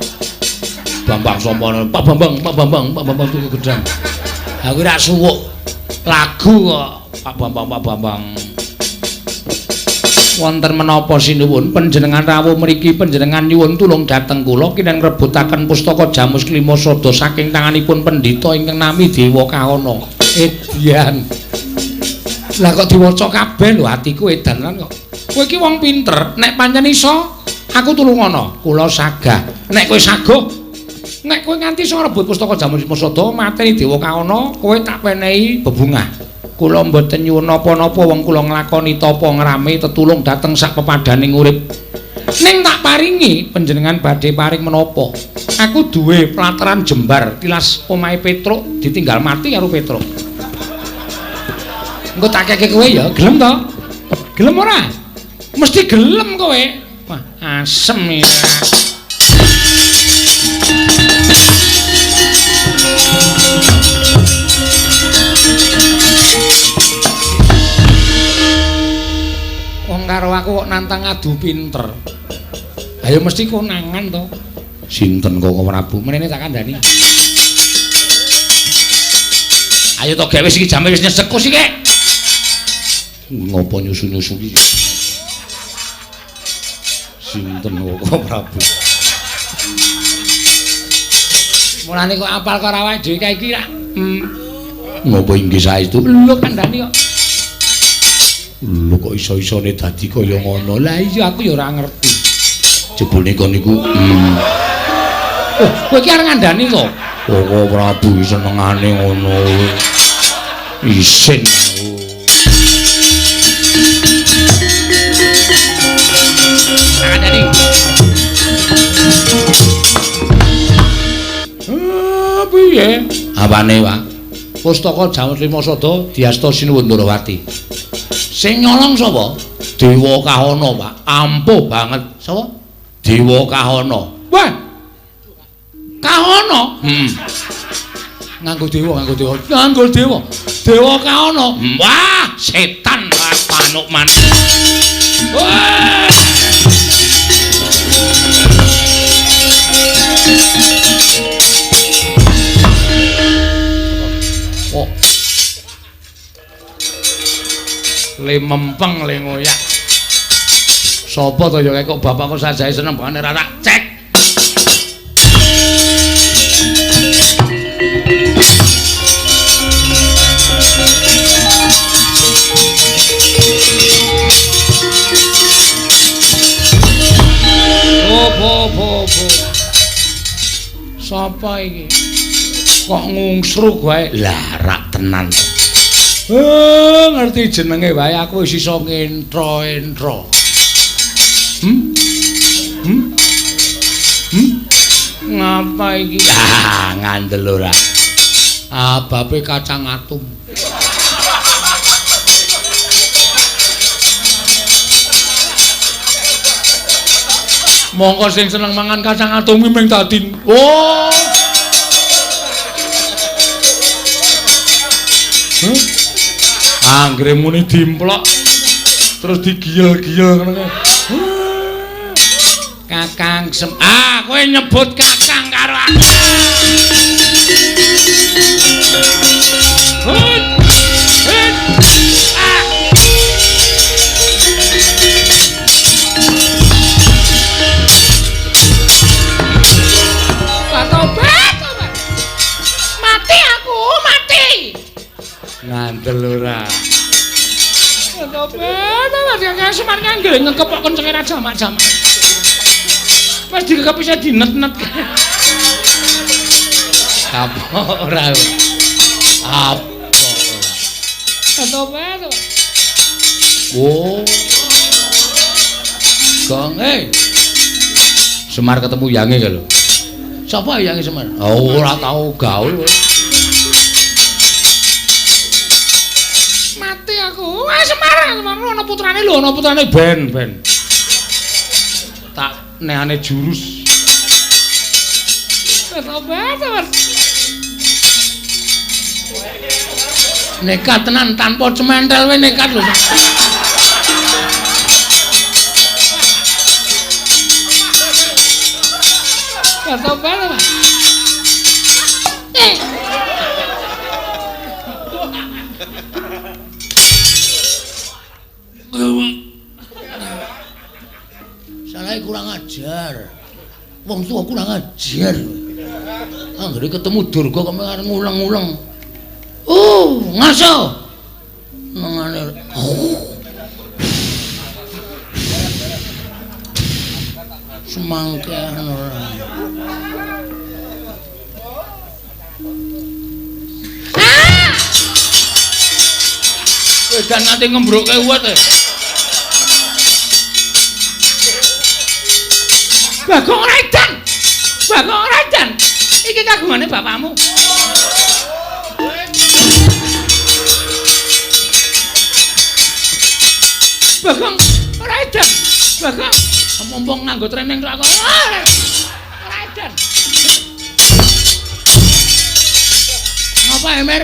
B: Bambang sompone Pak Bambang tuku gedang. Aku ora suwuk lagu kok Pak Bambang. Wonten menapa sinuwun panjenengan rawuh mriki panjenengan nyuwun tulung dhateng kula kinten ngrebutaken pustaka Jamus Lima Sada saking tanganipun pendhita ingkang nami Dewa Kaana. Edian. Lah kok diwaca kabeh lho atiku edan kan kok. Kowe iki wong pinter, nek pancen iso aku tulungono, kula sagah. Nek kowe saguh nek kowe nganti iso rebut pustaka Jamus Lima Sada mateni Dewa Kaana, kowe tak penehi bebungah. Kula mboten nyuwun napa-napa wong kula nglakoni tapa ngrame tetulung dhateng sak pepadaning urip. Ning tak paringi panjenengan badhe paring menapa? Aku duwe plataran jembar tilas omahe Petruk ditinggal mati karo Petruk. Engko tak keke kowe ya, gelem to? Gelem ora? Mesti gelem kowe. Wah, asem ya. Wong karo aku kok nantang adu pinter. Ayo mesti konangan to. Sinten kok Prabu? Menene tak kandhani. Ayo to gawe iki jame wis nyesek kok iki. Ngopo nyusu-nyusu iki? Sinten kok Prabu? Mulane kok apal karo awake dhewe kae iki ra. Ngopo inggih saestu? Lho kandhani kok. Lho kok iso-isone dadi kaya ngono. Lah iya aku ya ora ngerti. Jebule kon niku oh, kowe iki arep ngandani to? Kok Prabu senengane ngono. Isin aku. piye? Apane, Pak? Pustaka Jawa Sada diasta Sinuwundarawati. Sing nyolong sapa? Dewa Kahana, Pak. Ampuh banget. Sapa? Dewa Kahana. Wah. Kahana? Nganggo dewa. Dewa Kahana. Wah, setan manuk manuk. Wah. Oh. Le mempeng le ngoyak. Sopo to ya kok bapakku sajahe seneng banget ra tak cek. Po. Sapa iki? Kok ngungsruk wae? Lah rak tenan. Ngerti jenenge wae aku wis iso ngentro-entro. Ngapa iki? Ah, ngandel ora. Abape kacang atum. Mongko sing seneng mangan kacang atum ming dadi. Oh. Anggere muni dimplok terus digiyel-giyel ngono. Kakang kowe nyebut kakang karo aku. Ngandel ora. Kakang Semar nganggel ngekep kok kencenge ra jamak-jamak. Wis digekep bisa dinet-net. Apa ora? Apa ora? Oh. Gong Semar ketemu yange ka lho. Sapa yange Semar? Oh, ora tau gaul. Mati aku. Semar ana putrane lho, ana putrane Ben. Tak neane jurus. Sabar. Nekat tenan tanpa cementel we nekat lho. Sabar. Salahnya kurang ajar. Wong tua kurang ajar. Anggere ketemu Durga kok arep ngulang-ulang. Ngaso. Nangane. Semangke ora. Dan nanti ngembroke uwet e. Bagong Raden. Iki kagungane bapakmu. Bagong Raden. Mumpung nganggo training kok. Raden. Ngapa Emer?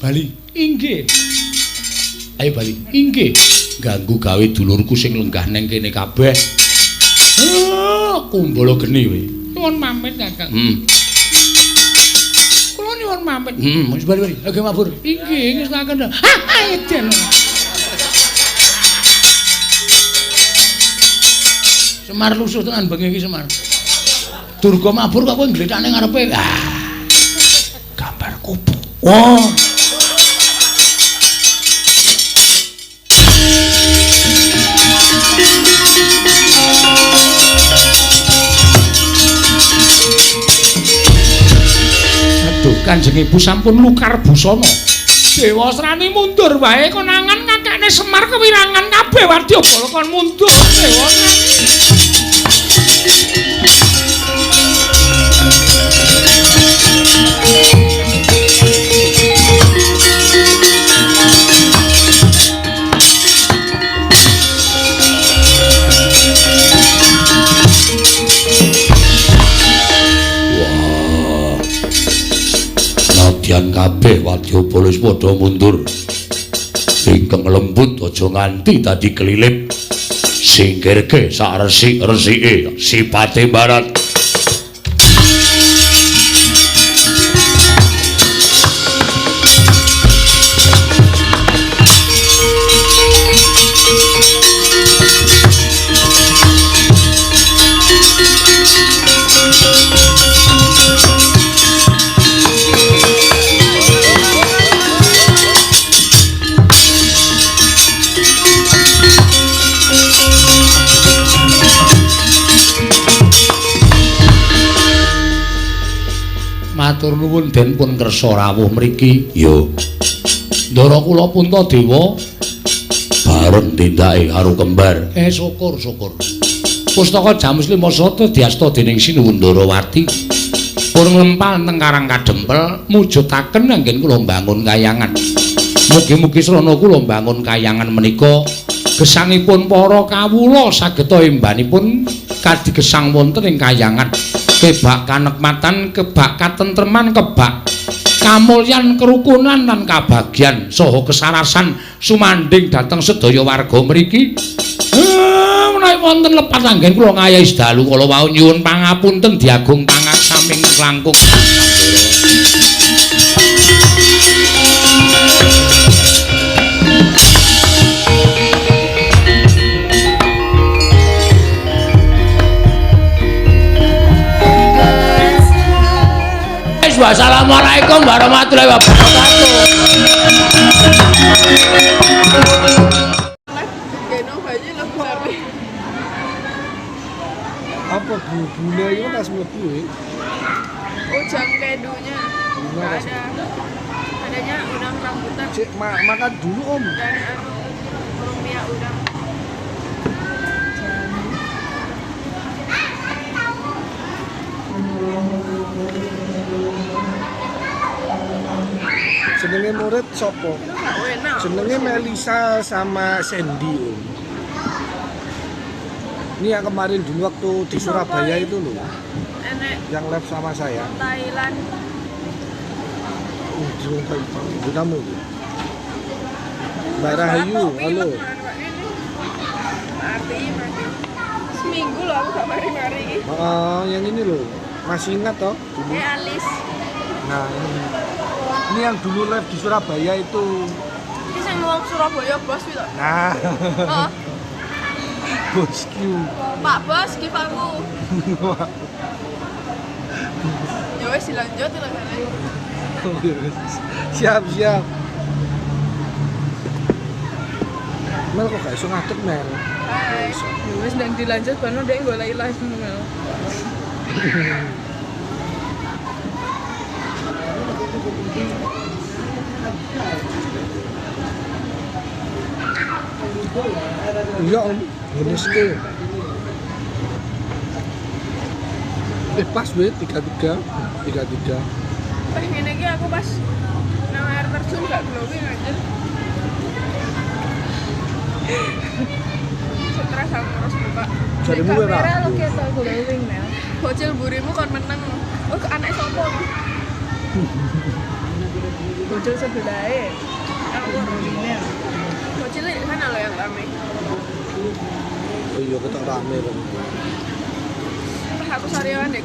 B: Bali, inggih. Ayo Bali, inggih. Ganggu gawe dulurku sing lenggah neng kene kabeh. Kumbala geni kowe. Nuwun pamit, Kakang. Kula nyuwun pamit. Wis bali. Lagi mabur. Inggih, wis kakang. Eden. Semar lusuh tenan bengi iki Semar. Durga mabur kok kowe ngglethane ngarepe. Gambar kupu. Oh. Aduh, Kanjeng Ibu sampun lukar busana. Dewa Srani mundur wae konangan kakekne Semar kewirangan kabeh Wadyabala kon mundur Dewa Srani. Nadyan kabeh Wadyabala wis padha mundur. Ingkang lembut aja nganti dadi kelilip. Singkirke sak resik-resike sipate barat. Matur nuwun den pun kersa rawuh mriki. Yo. Ndara kula Puntadewa bareng tindake karo kembar. Syukur. Pustaka Jamus Lima Sata diasta dening Sinuwun Ndarawati. Pun nglempal teng Karang Kadempel mujudaken anggen kula mbangun kayangan. Mugi-mugi srana kula mbangun kayangan menika gesangipun para kawula sageta embanipun kadigesang wonten ing kayangan. Kebak kanekmatan, kebak katentreman, kebak kamulyan, kerukunan lan kabagyan saha kesarasan sumandhing dhateng sedaya warga mriki. Menawi wonten lepat anggen kula ngayahi sedalu kala wau nyuwun pangapunten diagung pangasaming langkung. Wassalamualaikum warahmatullahi wabarakatuh.
C: Apa bule itu kan mlebu ya?
A: Ujang kedunya. Nggak ada. Adanya udang rambutan
C: Cik, makan dulu om.
A: dan lumpia udang.
C: Jenenge murid sopo?
A: Nggak enak.
C: Jenenge Melisa sama Sandy om. Ini yang kemarin dulu waktu di Surabaya itu loh,
A: Enek
C: yang live sama saya.
A: Thailand.
C: Itu kamu tuh. Mbak Rahayu, halo.
A: Mati. Seminggu loh aku gak mari-mari.
C: Yang ini loh, masih ingat toh? Dulu.
A: Alis.
C: Nah ini yang dulu live di Surabaya itu.
A: Ini sing wong Surabaya bos itu.
C: Nah,
A: Oh,
C: bosku.
A: Pak Bos give aku. Ya wes dilanjut lah kan.
C: Siap. Mel kok gak iso ngadeg Mel.
A: Hai. Ya wes ndang dilanjut kono ndek golek live Mel.
C: Iya om, ini sih. Pas weh 33.
A: Ngene iki aku pas nang air terjun gak glowing aja. Stres aku harus buka.
C: Jarimu ora.
A: Kamera lo ketok glowing Mel. Bocil burimu kon meneng. Oh, anak sapa? Bocil sebelahe. Aku ngene. Bocil di sana lo yang rame.
C: Oh iya ketok rame kan.
A: Aku sariawan deh.